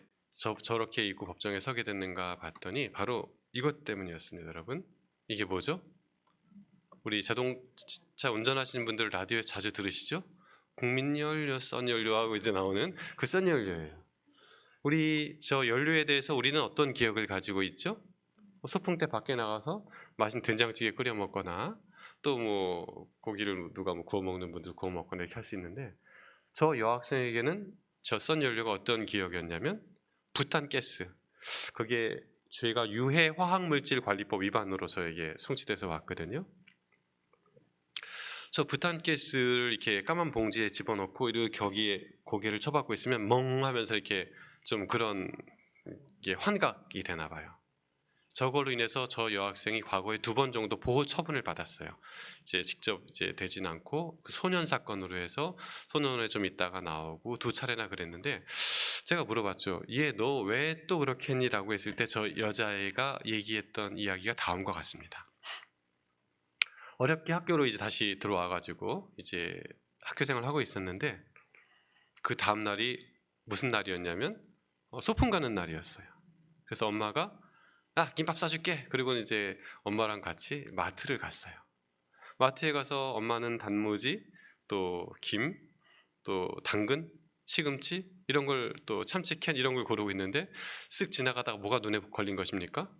저렇게 입고 법정에 서게 됐는가 봤더니 바로 이것 때문이었습니다. 여러분, 이게 뭐죠? 우리 차 운전하시는 분들 라디오에 자주 들으시죠? 국민연료, 선연료하고 이제 나오는 그 선연료예요. 우리 저 연료에 대해서 우리는 어떤 기억을 가지고 있죠? 소풍 때 밖에 나가서 맛있는 된장찌개 끓여 먹거나 또 뭐 고기를 누가 뭐 구워 먹는 분들 구워 먹거나 이렇게 할 수 있는데, 저 여학생에게는 저 선연료가 어떤 기억이었냐면 부탄가스. 그게 저희가 유해 화학물질 관리법 위반으로 저에게 송치돼서 왔거든요. 저 부탄가스를 이렇게 까만 봉지에 집어넣고 이렇게 거기에 고개를 쳐박고 있으면 멍하면서 이렇게 좀 그런 환각이 되나 봐요. 저걸로 인해서 저 여학생이 과거에 2번 정도 보호 처분을 받았어요. 이제 직접 이제 되진 않고 그 소년 사건으로 해서 소년원에 좀 있다가 나오고 2차례나 그랬는데, 제가 물어봤죠. 얘 너 왜 또 그렇게 했니라고 했을 때 저 여자애가 얘기했던 이야기가 다음과 같습니다. 어렵게 학교로 이제 다시 들어와가지고 이제 학교 생활을 하고 있었는데, 그 다음 날이 무슨 날이었냐면 소풍 가는 날이었어요. 그래서 엄마가 김밥 싸줄게. 그리고 이제 엄마랑 같이 마트를 갔어요. 마트에 가서 엄마는 단무지, 또 김, 또 당근, 시금치 이런 걸, 또 참치캔 이런 걸 고르고 있는데 쓱 지나가다가 뭐가 눈에 걸린 것입니까?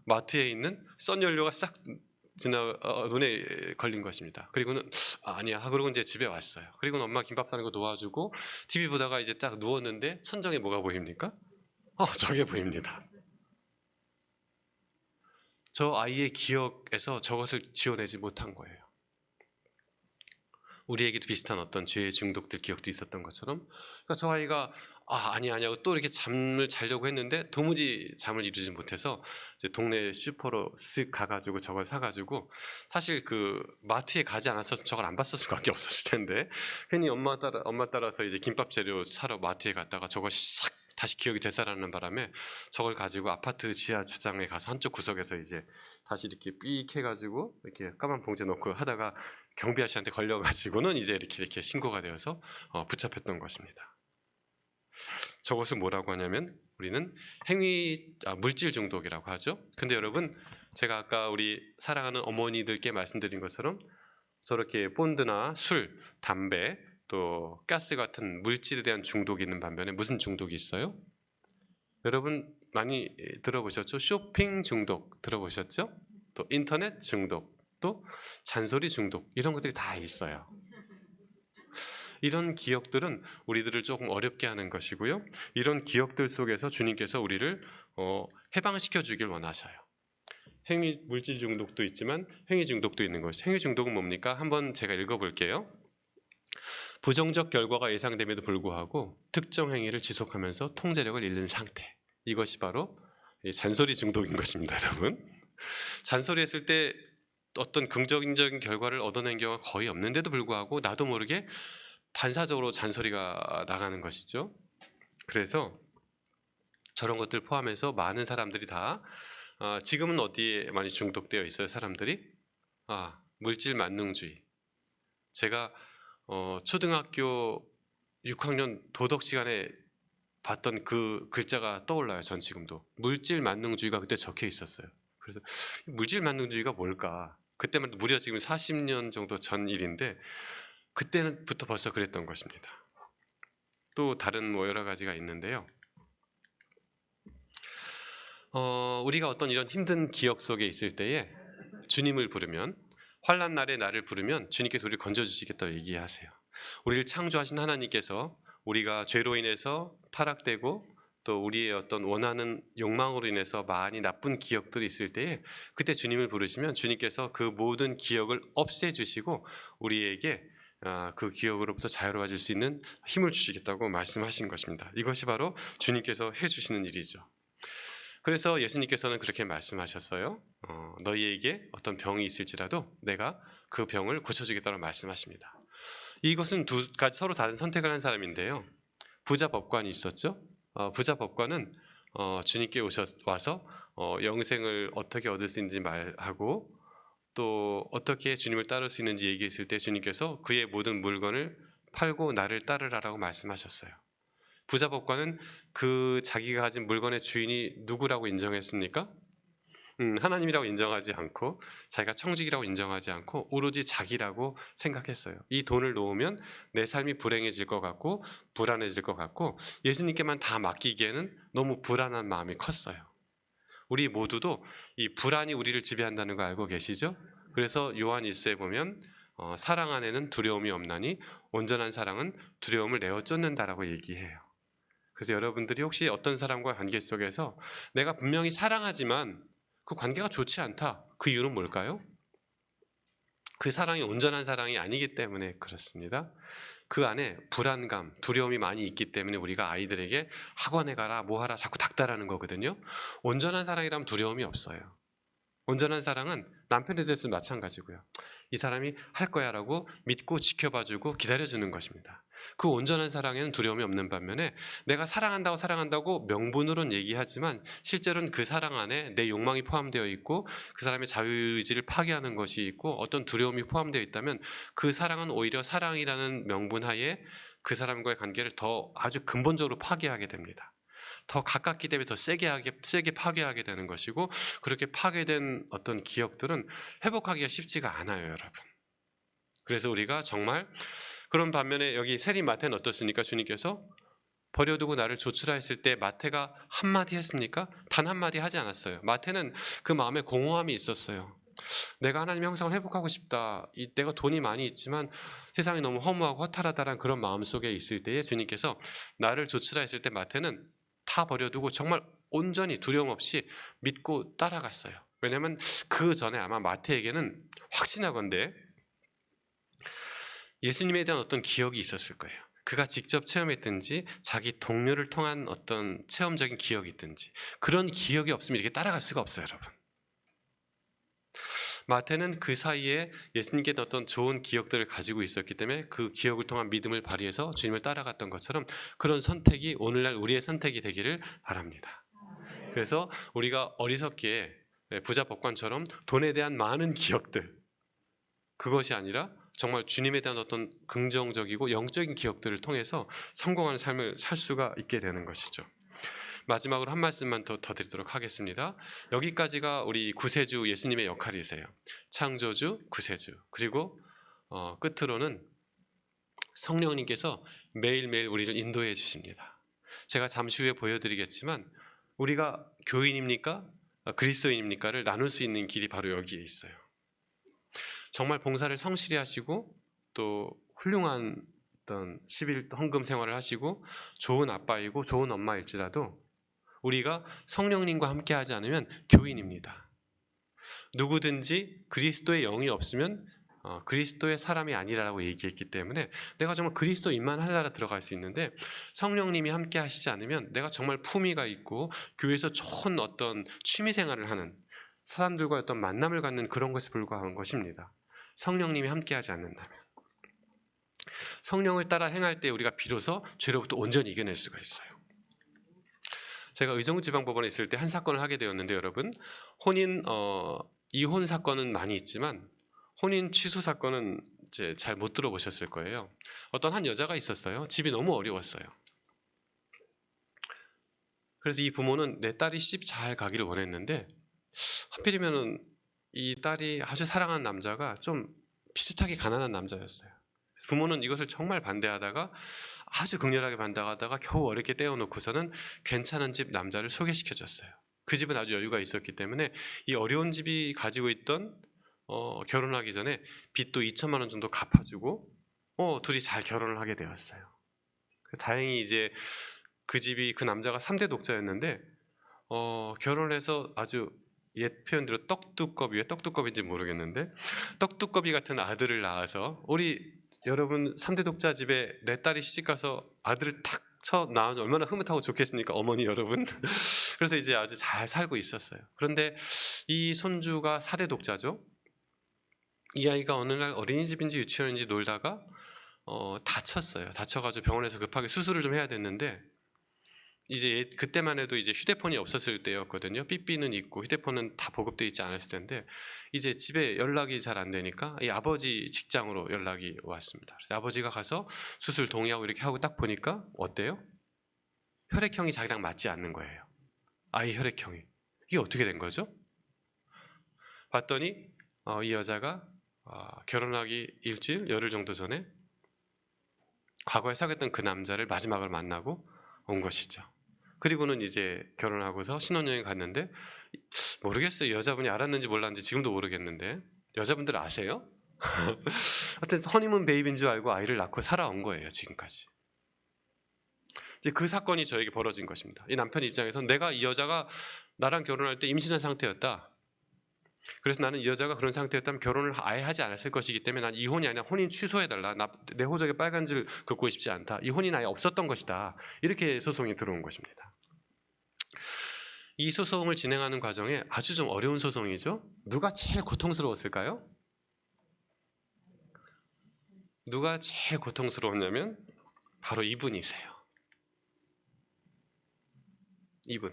마트에 있는 썬연료가 싹 눈에 걸린 것입니다. 그리고는 아니야. 그러고 이제 집에 왔어요. 그리고는 엄마 김밥 싸는 거 도와주고 TV 보다가 이제 딱 누웠는데 천장에 뭐가 보입니까? 저게 보입니다. 저 아이의 기억에서 저것을 지워내지 못한 거예요. 우리에게도 비슷한 어떤 죄에 중독될 기억도 있었던 것처럼, 그러니까 저 아이가 아니냐고 또 이렇게 잠을 자려고 했는데 도무지 잠을 이루지 못해서 이제 동네 슈퍼로 쓱 가가지고 저걸 사가지고, 사실 그 마트에 가지 않았었으면 저걸 안 봤을 수밖에 없었을 텐데 괜히 엄마 따라서 이제 김밥 재료 사러 마트에 갔다가 저걸 싹 다시 기억이 되살아나는 바람에 저걸 가지고 아파트 지하 주장에 가서 한쪽 구석에서 이제 다시 이렇게 삑 해가지고 이렇게 까만 봉지에 넣고 하다가 경비 아저씨한테 걸려가지고는 이제 이렇게 신고가 되어서 붙잡혔던 것입니다. 저것을 뭐라고 하냐면 우리는 물질 중독이라고 하죠. 근데 여러분, 제가 아까 우리 사랑하는 어머니들께 말씀드린 것처럼 저렇게 본드나 술, 담배, 또 가스 같은 물질에 대한 중독이 있는 반면에 무슨 중독이 있어요? 여러분 많이 들어보셨죠? 쇼핑 중독 들어보셨죠? 또 인터넷 중독, 또 잔소리 중독, 이런 것들이 다 있어요. 이런 기억들은 우리들을 조금 어렵게 하는 것이고요. 이런 기억들 속에서 주님께서 우리를 해방시켜 주길 원하셔요. 물질 중독도 있지만 행위 중독도 있는 것이. 행위 중독은 뭡니까? 한번 제가 읽어볼게요. 부정적 결과가 예상됨에도 불구하고 특정 행위를 지속하면서 통제력을 잃는 상태. 이것이 바로 잔소리 중독인 것입니다, 여러분. 잔소리했을 때 어떤 긍정적인 결과를 얻어낸 경우가 거의 없는데도 불구하고 나도 모르게 반사적으로 잔소리가 나가는 것이죠. 그래서 저런 것들 포함해서 많은 사람들이 다 지금은 어디에 많이 중독되어 있어요? 사람들이 물질 만능주의. 제가 초등학교 6학년 도덕 시간에 봤던 그 글자가 떠올라요. 전 지금도 물질 만능주의가 그때 적혀 있었어요. 그래서 물질 만능주의가 뭘까? 그때만 무려 지금 40년 정도 전 일인데 그때부터 벌써 그랬던 것입니다. 또 다른 여러 가지가 있는데요. 우리가 어떤 이런 힘든 기억 속에 있을 때에 주님을 부르면, 환난 날에 나를 부르면 주님께서 우리를 건져주시겠다고 얘기하세요. 우리를 창조하신 하나님께서 우리가 죄로 인해서 타락되고 또 우리의 어떤 원하는 욕망으로 인해서 많이 나쁜 기억들이 있을 때에 그때 주님을 부르시면 주님께서 그 모든 기억을 없애주시고 우리에게 그 기억으로부터 자유로워질 수 있는 힘을 주시겠다고 말씀하신 것입니다. 이것이 바로 주님께서 해주시는 일이죠. 그래서 예수님께서는 그렇게 말씀하셨어요. 너희에게 어떤 병이 있을지라도 내가 그 병을 고쳐주겠다고 말씀하십니다. 이것은 두 가지 서로 다른 선택을 한 사람인데요. 부자 법관이 있었죠. 부자 법관은 주님께 와서 영생을 어떻게 얻을 수 있는지 말하고 또 어떻게 주님을 따를 수 있는지 얘기했을 때 주님께서 그의 모든 물건을 팔고 나를 따르라라고 말씀하셨어요. 부자 법관은 그 자기가 가진 물건의 주인이 누구라고 인정했습니까? 하나님이라고 인정하지 않고 자기가 청직이라고 인정하지 않고 오로지 자기라고 생각했어요. 이 돈을 놓으면 내 삶이 불행해질 것 같고 불안해질 것 같고 예수님께만 다 맡기기에는 너무 불안한 마음이 컸어요. 우리 모두도 이 불안이 우리를 지배한다는 거 알고 계시죠? 그래서 요한 1서에 보면 사랑 안에는 두려움이 없나니 온전한 사랑은 두려움을 내어 쫓는다라고 얘기해요. 그래서 여러분들이 혹시 어떤 사람과 관계 속에서 내가 분명히 사랑하지만 그 관계가 좋지 않다. 그 이유는 뭘까요? 그 사랑이 온전한 사랑이 아니기 때문에 그렇습니다. 그 안에 불안감, 두려움이 많이 있기 때문에 우리가 아이들에게 학원에 가라, 뭐 하라 자꾸 닥달하는 거거든요. 온전한 사랑이라면 두려움이 없어요. 온전한 사랑은 남편에 대해서 마찬가지고요. 이 사람이 할 거야 라고 믿고 지켜봐주고 기다려주는 것입니다. 그 온전한 사랑에는 두려움이 없는 반면에 내가 사랑한다고 명분으로는 얘기하지만 실제로는 그 사랑 안에 내 욕망이 포함되어 있고 그 사람의 자유의지를 파괴하는 것이 있고 어떤 두려움이 포함되어 있다면 그 사랑은 오히려 사랑이라는 명분 하에 그 사람과의 관계를 더 아주 근본적으로 파괴하게 됩니다. 더 가깝기 때문에 더 세게 파괴하게 되는 것이고 그렇게 파괴된 어떤 기억들은 회복하기가 쉽지가 않아요, 여러분. 그래서 우리가 정말 그런 반면에 여기 세리 마태는 어떻습니까? 주님께서 버려두고 나를 조추라 했을 때 마태가 한마디 했습니까? 단 한마디 하지 않았어요. 마태는 그 마음에 공허함이 있었어요. 내가 하나님의 형상을 회복하고 싶다. 내가 돈이 많이 있지만 세상이 너무 허무하고 허탈하다는 그런 마음속에 있을 때에 주님께서 나를 조추라 했을 때 마태는 다 버려두고 정말 온전히 두려움 없이 믿고 따라갔어요. 왜냐하면 그 전에 아마 마태에게는 확신하건대 예수님에 대한 어떤 기억이 있었을 거예요. 그가 직접 체험했든지 자기 동료를 통한 어떤 체험적인 기억이 있든지 그런 기억이 없으면 이렇게 따라갈 수가 없어요, 여러분. 마태는 그 사이에 예수님께 어떤 좋은 기억들을 가지고 있었기 때문에 그 기억을 통한 믿음을 발휘해서 주님을 따라갔던 것처럼 그런 선택이 오늘날 우리의 선택이 되기를 바랍니다. 그래서 우리가 어리석기에 부자 법관처럼 돈에 대한 많은 기억들, 그것이 아니라 정말 주님에 대한 어떤 긍정적이고 영적인 기억들을 통해서 성공하는 삶을 살 수가 있게 되는 것이죠. 마지막으로 한 말씀만 더 드리도록 하겠습니다. 여기까지가 우리 구세주 예수님의 역할이세요. 창조주, 구세주. 그리고 끝으로는 성령님께서 매일매일 우리를 인도해 주십니다. 제가 잠시 후에 보여드리겠지만 우리가 교인입니까? 그리스도인입니까를 나눌 수 있는 길이 바로 여기에 있어요. 정말 봉사를 성실히 하시고 또 훌륭한 어떤 10일 헌금 생활을 하시고 좋은 아빠이고 좋은 엄마일지라도 우리가 성령님과 함께 하지 않으면 교인입니다. 누구든지 그리스도의 영이 없으면 그리스도의 사람이 아니라고 얘기했기 때문에 내가 정말 그리스도인만 하려라 들어갈 수 있는데 성령님이 함께 하시지 않으면 내가 정말 품위가 있고 교회에서 좋은 어떤 취미생활을 하는 사람들과 어떤 만남을 갖는 그런 것에 불과한 것입니다. 성령님이 함께하지 않는다면 성령을 따라 행할 때 우리가 비로소 죄로부터 온전히 이겨낼 수가 있어요. 제가 의정부지방법원에 있을 때 한 사건을 하게 되었는데 여러분 이혼 사건은 많이 있지만 혼인 취소 사건은 이제 잘 못 들어보셨을 거예요. 어떤 한 여자가 있었어요. 집이 너무 어려웠어요. 그래서 이 부모는 내 딸이 시집 잘 가기를 원했는데 하필이면은 이 딸이 아주 사랑하는 남자가 좀 비슷하게 가난한 남자였어요. 그래서 부모는 이것을 정말 반대하다가 아주 극렬하게 반대하다가 겨우 어렵게 떼어놓고서는 괜찮은 집 남자를 소개시켜줬어요. 그 집은 아주 여유가 있었기 때문에 이 어려운 집이 가지고 있던 결혼하기 전에 빚도 2천만 원 정도 갚아주고 둘이 잘 결혼을 하게 되었어요. 다행히 이제 그 집이 그 남자가 3대 독자였는데 결혼해서 아주 옛 표현대로 떡두꺼비, 떡두꺼비인지 모르겠는데 떡두꺼비 같은 아들을 낳아서 우리 여러분 3대 독자 집에 내 딸이 시집가서 아들을 탁 쳐 낳아서 얼마나 흐뭇하고 좋겠습니까, 어머니 여러분. 그래서 이제 아주 잘 살고 있었어요. 그런데 이 손주가 4대 독자죠. 이 아이가 어느 날 어린이집인지 유치원인지 놀다가 다쳤어요. 다쳐가지고 병원에서 급하게 수술을 좀 해야 됐는데 이제 그때만 해도 이제 휴대폰이 없었을 때였거든요. 삐삐는 있고 휴대폰은 다 보급되어 있지 않았을 텐데 이제 집에 연락이 잘 안 되니까 이 아버지 직장으로 연락이 왔습니다. 그래서 아버지가 가서 수술 동의하고 이렇게 하고 딱 보니까 어때요? 혈액형이 자기랑 맞지 않는 거예요. 아이 혈액형이. 이게 어떻게 된 거죠? 봤더니 이 여자가 결혼하기 일주일, 열흘 정도 전에 과거에 사귀었던 그 남자를 마지막으로 만나고 온 것이죠. 그리고는 이제 결혼하고서 신혼여행 갔는데, 모르겠어요. 여자분이 알았는지 몰랐는지 지금도 모르겠는데, 여자분들 아세요? 하여튼 허니문 베이비인 줄 알고 아이를 낳고 살아온 거예요, 지금까지. 이제 그 사건이 저에게 벌어진 것입니다. 이 남편 입장에서는 내가 이 여자가 나랑 결혼할 때 임신한 상태였다. 그래서 나는 이 여자가 그런 상태였다면 결혼을 아예 하지 않았을 것이기 때문에 난 이혼이 아니라 혼인 취소해달라. 내 호적에 빨간 줄 긋고 싶지 않다. 이 혼인 아예 없었던 것이다. 이렇게 소송이 들어온 것입니다. 이 소송을 진행하는 과정에 아주 좀 어려운 소송이죠. 누가 제일 고통스러웠을까요? 누가 제일 고통스러웠냐면 바로 이분이세요. 이분.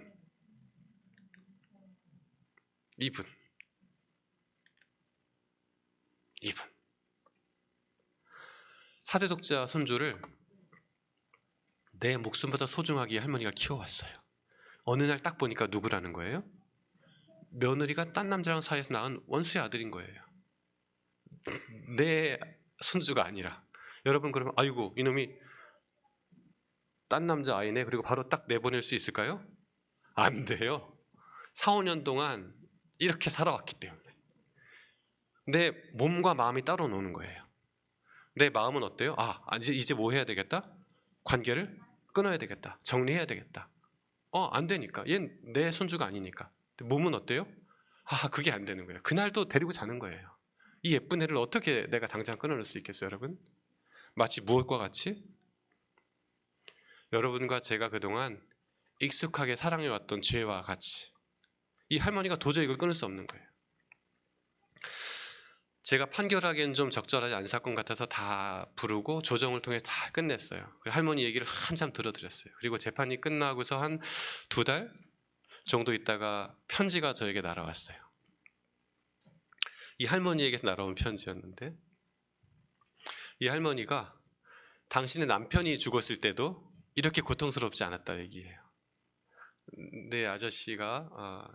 사대독자 손주를 내 목숨보다 소중하게 할머니가 키워왔어요. 어느 날 딱 보니까 누구라는 거예요? 며느리가 딴 남자랑 사이에서 낳은 원수의 아들인 거예요. 내 손주가 아니라. 여러분 그러면 아이고 이놈이 딴 남자 아이네, 그리고 바로 딱 내보낼 수 있을까요? 안 돼요. 4, 5년 동안 이렇게 살아왔기 때문에 내 몸과 마음이 따로 노는 거예요. 내 마음은 어때요? 이제 뭐 해야 되겠다? 관계를 끊어야 되겠다. 정리해야 되겠다. 안 되니까. 얘는 내 손주가 아니니까. 몸은 어때요? 그게 안 되는 거예요. 그날도 데리고 자는 거예요. 이 예쁜 애를 어떻게 내가 당장 끊어낼 수 있겠어요, 여러분? 마치 무엇과 같이? 여러분과 제가 그동안 익숙하게 사랑해왔던 죄와 같이 이 할머니가 도저히 이걸 끊을 수 없는 거예요. 제가 판결하기엔 좀 적절하지 않은 사건 같아서 다 부르고 조정을 통해 잘 끝냈어요. 할머니 얘기를 한참 들어드렸어요. 그리고 재판이 끝나고서 한 2달 정도 있다가 편지가 저에게 날아왔어요. 이 할머니에게서 날아온 편지였는데, 이 할머니가 당신의 남편이 죽었을 때도 이렇게 고통스럽지 않았다 얘기해요. 내 아저씨가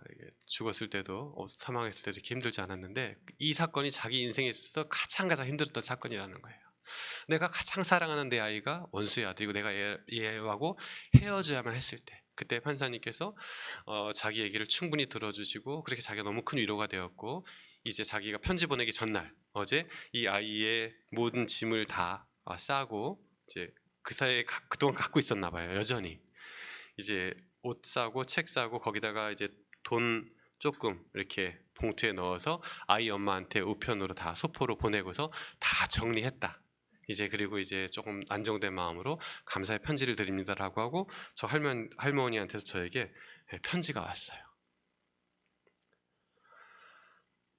죽었을 때도 사망했을 때도 이렇게 힘들지 않았는데 이 사건이 자기 인생에 있어서 가장 힘들었던 사건이라는 거예요. 내가 가장 사랑하는 내 아이가 원수의 아들이고 내가 얘하고 헤어져야만 했을 때, 그때 판사님께서 자기 얘기를 충분히 들어주시고 그렇게 자기가 너무 큰 위로가 되었고, 이제 자기가 편지 보내기 전날 어제 이 아이의 모든 짐을 다 싸고 이제 그 사이에 그동안 갖고 있었나 봐요. 여전히 이제 옷 사고 책 사고 거기다가 이제 돈 조금 이렇게 봉투에 넣어서 아이 엄마한테 우편으로 다 소포로 보내고서 다 정리했다. 이제 그리고 이제 조금 안정된 마음으로 감사의 편지를 드립니다라고 하고 저 할머니한테서 저에게 편지가 왔어요.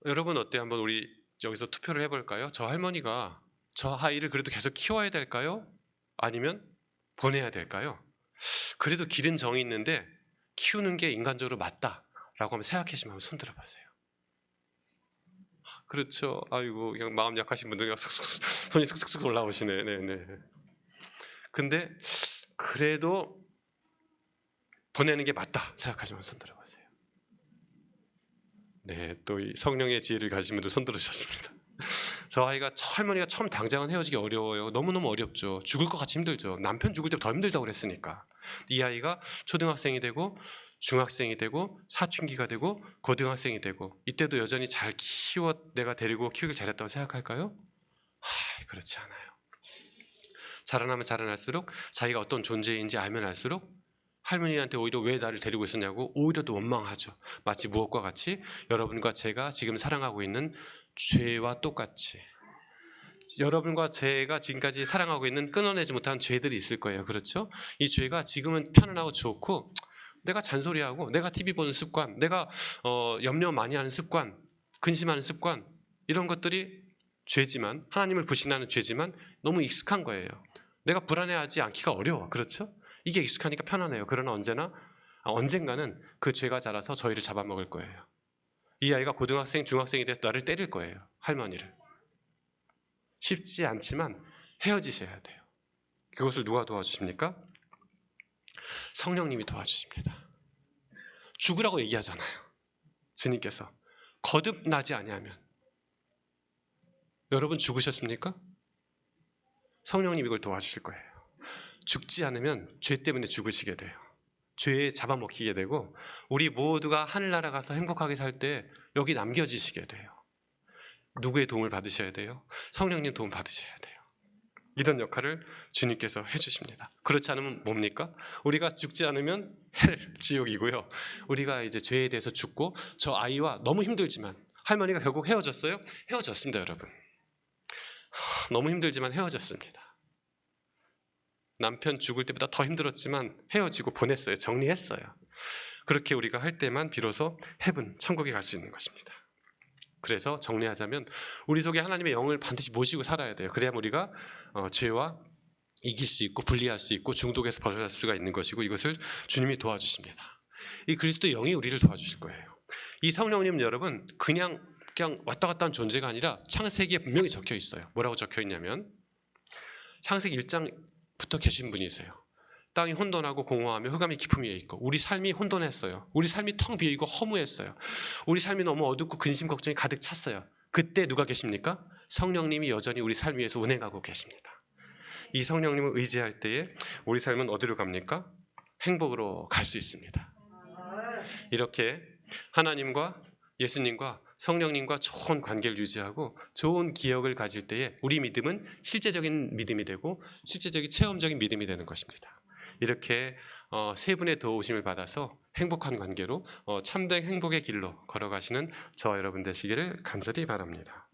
여러분 어때요? 한번 우리 여기서 투표를 해볼까요? 저 할머니가 저 아이를 그래도 계속 키워야 될까요? 아니면 보내야 될까요? 그래도 길은 정이 있는데 키우는 게 인간적으로 맞다라고 한번 생각하시면 한번 손 들어보세요. 그렇죠. 아이고 그냥 마음 약하신 분들 손이 쑥쑥 올라오시네. 네네. 근데 그래도 보내는 게 맞다 생각하시면 손 들어보세요. 네, 또 이 성령의 지혜를 가진 분들 손 들으셨습니다. 저 할머니가 처음 당장은 헤어지기 어려워요. 너무너무 어렵죠. 죽을 것 같이 힘들죠. 남편 죽을 때 더 힘들다고 그랬으니까. 이 아이가 초등학생이 되고 중학생이 되고 사춘기가 되고 고등학생이 되고 이때도 여전히 잘 내가 데리고 키우길 잘했다고 생각할까요? 그렇지 않아요. 자라나면 자라날수록 자기가 어떤 존재인지 알면 알수록 할머니한테 오히려 왜 나를 데리고 있었냐고 오히려 더 원망하죠. 마치 무엇과 같이? 여러분과 제가 지금 사랑하고 있는 죄와 똑같이. 여러분과 제가 지금까지 사랑하고 있는 끊어내지 못한 죄들이 있을 거예요. 그렇죠? 이 죄가 지금은 편안하고 좋고 내가 잔소리하고 내가 TV 보는 습관, 내가 염려 많이 하는 습관, 근심하는 습관, 이런 것들이 죄지만, 하나님을 불신하는 죄지만 너무 익숙한 거예요. 내가 불안해하지 않기가 어려워. 그렇죠? 이게 익숙하니까 편안해요. 그러나 언젠가는 그 죄가 자라서 저희를 잡아먹을 거예요. 이 아이가 고등학생, 중학생이 돼서 나를 때릴 거예요. 할머니를. 쉽지 않지만 헤어지셔야 돼요. 그것을 누가 도와주십니까? 성령님이 도와주십니다. 죽으라고 얘기하잖아요. 주님께서 거듭나지 아니하면 여러분 죽으셨습니까? 성령님 이걸 도와주실 거예요. 죽지 않으면 죄 때문에 죽으시게 돼요. 죄에 잡아먹히게 되고 우리 모두가 하늘나라 가서 행복하게 살 때 여기 남겨지시게 돼요. 누구의 도움을 받으셔야 돼요? 성령님 도움 받으셔야 돼요. 이런 역할을 주님께서 해주십니다. 그렇지 않으면 뭡니까? 우리가 죽지 않으면 헬, 지옥이고요. 우리가 이제 죄에 대해서 죽고 저 아이와 너무 힘들지만 할머니가 결국 헤어졌어요? 헤어졌습니다, 여러분. 너무 힘들지만 헤어졌습니다. 남편 죽을 때보다 더 힘들었지만 헤어지고 보냈어요. 정리했어요. 그렇게 우리가 할 때만 비로소 헤븐, 천국에 갈 수 있는 것입니다. 그래서 정리하자면 우리 속에 하나님의 영을 반드시 모시고 살아야 돼요. 그래야 우리가 죄와 이길 수 있고 분리할 수 있고 중독에서 벗어날 수가 있는 것이고 이것을 주님이 도와주십니다. 이 그리스도의 영이 우리를 도와주실 거예요. 이 성령님 여러분 그냥 왔다 갔다 한 존재가 아니라 창세기에 분명히 적혀 있어요. 뭐라고 적혀 있냐면 창세기 1장부터 계신 분이세요. 땅이 혼돈하고 공허하며 흑암이 깊음 위에 있고 우리 삶이 혼돈했어요. 우리 삶이 텅 비어있고 허무했어요. 우리 삶이 너무 어둡고 근심 걱정이 가득 찼어요. 그때 누가 계십니까? 성령님이 여전히 우리 삶 위에서 운행하고 계십니다. 이 성령님을 의지할 때에 우리 삶은 어디로 갑니까? 행복으로 갈 수 있습니다. 이렇게 하나님과 예수님과 성령님과 좋은 관계를 유지하고 좋은 기억을 가질 때에 우리 믿음은 실제적인 믿음이 되고 실제적인 체험적인 믿음이 되는 것입니다. 이렇게 세 분의 도우심을 받아서 행복한 관계로 참된 행복의 길로 걸어가시는 저와 여러분 되시기를 간절히 바랍니다.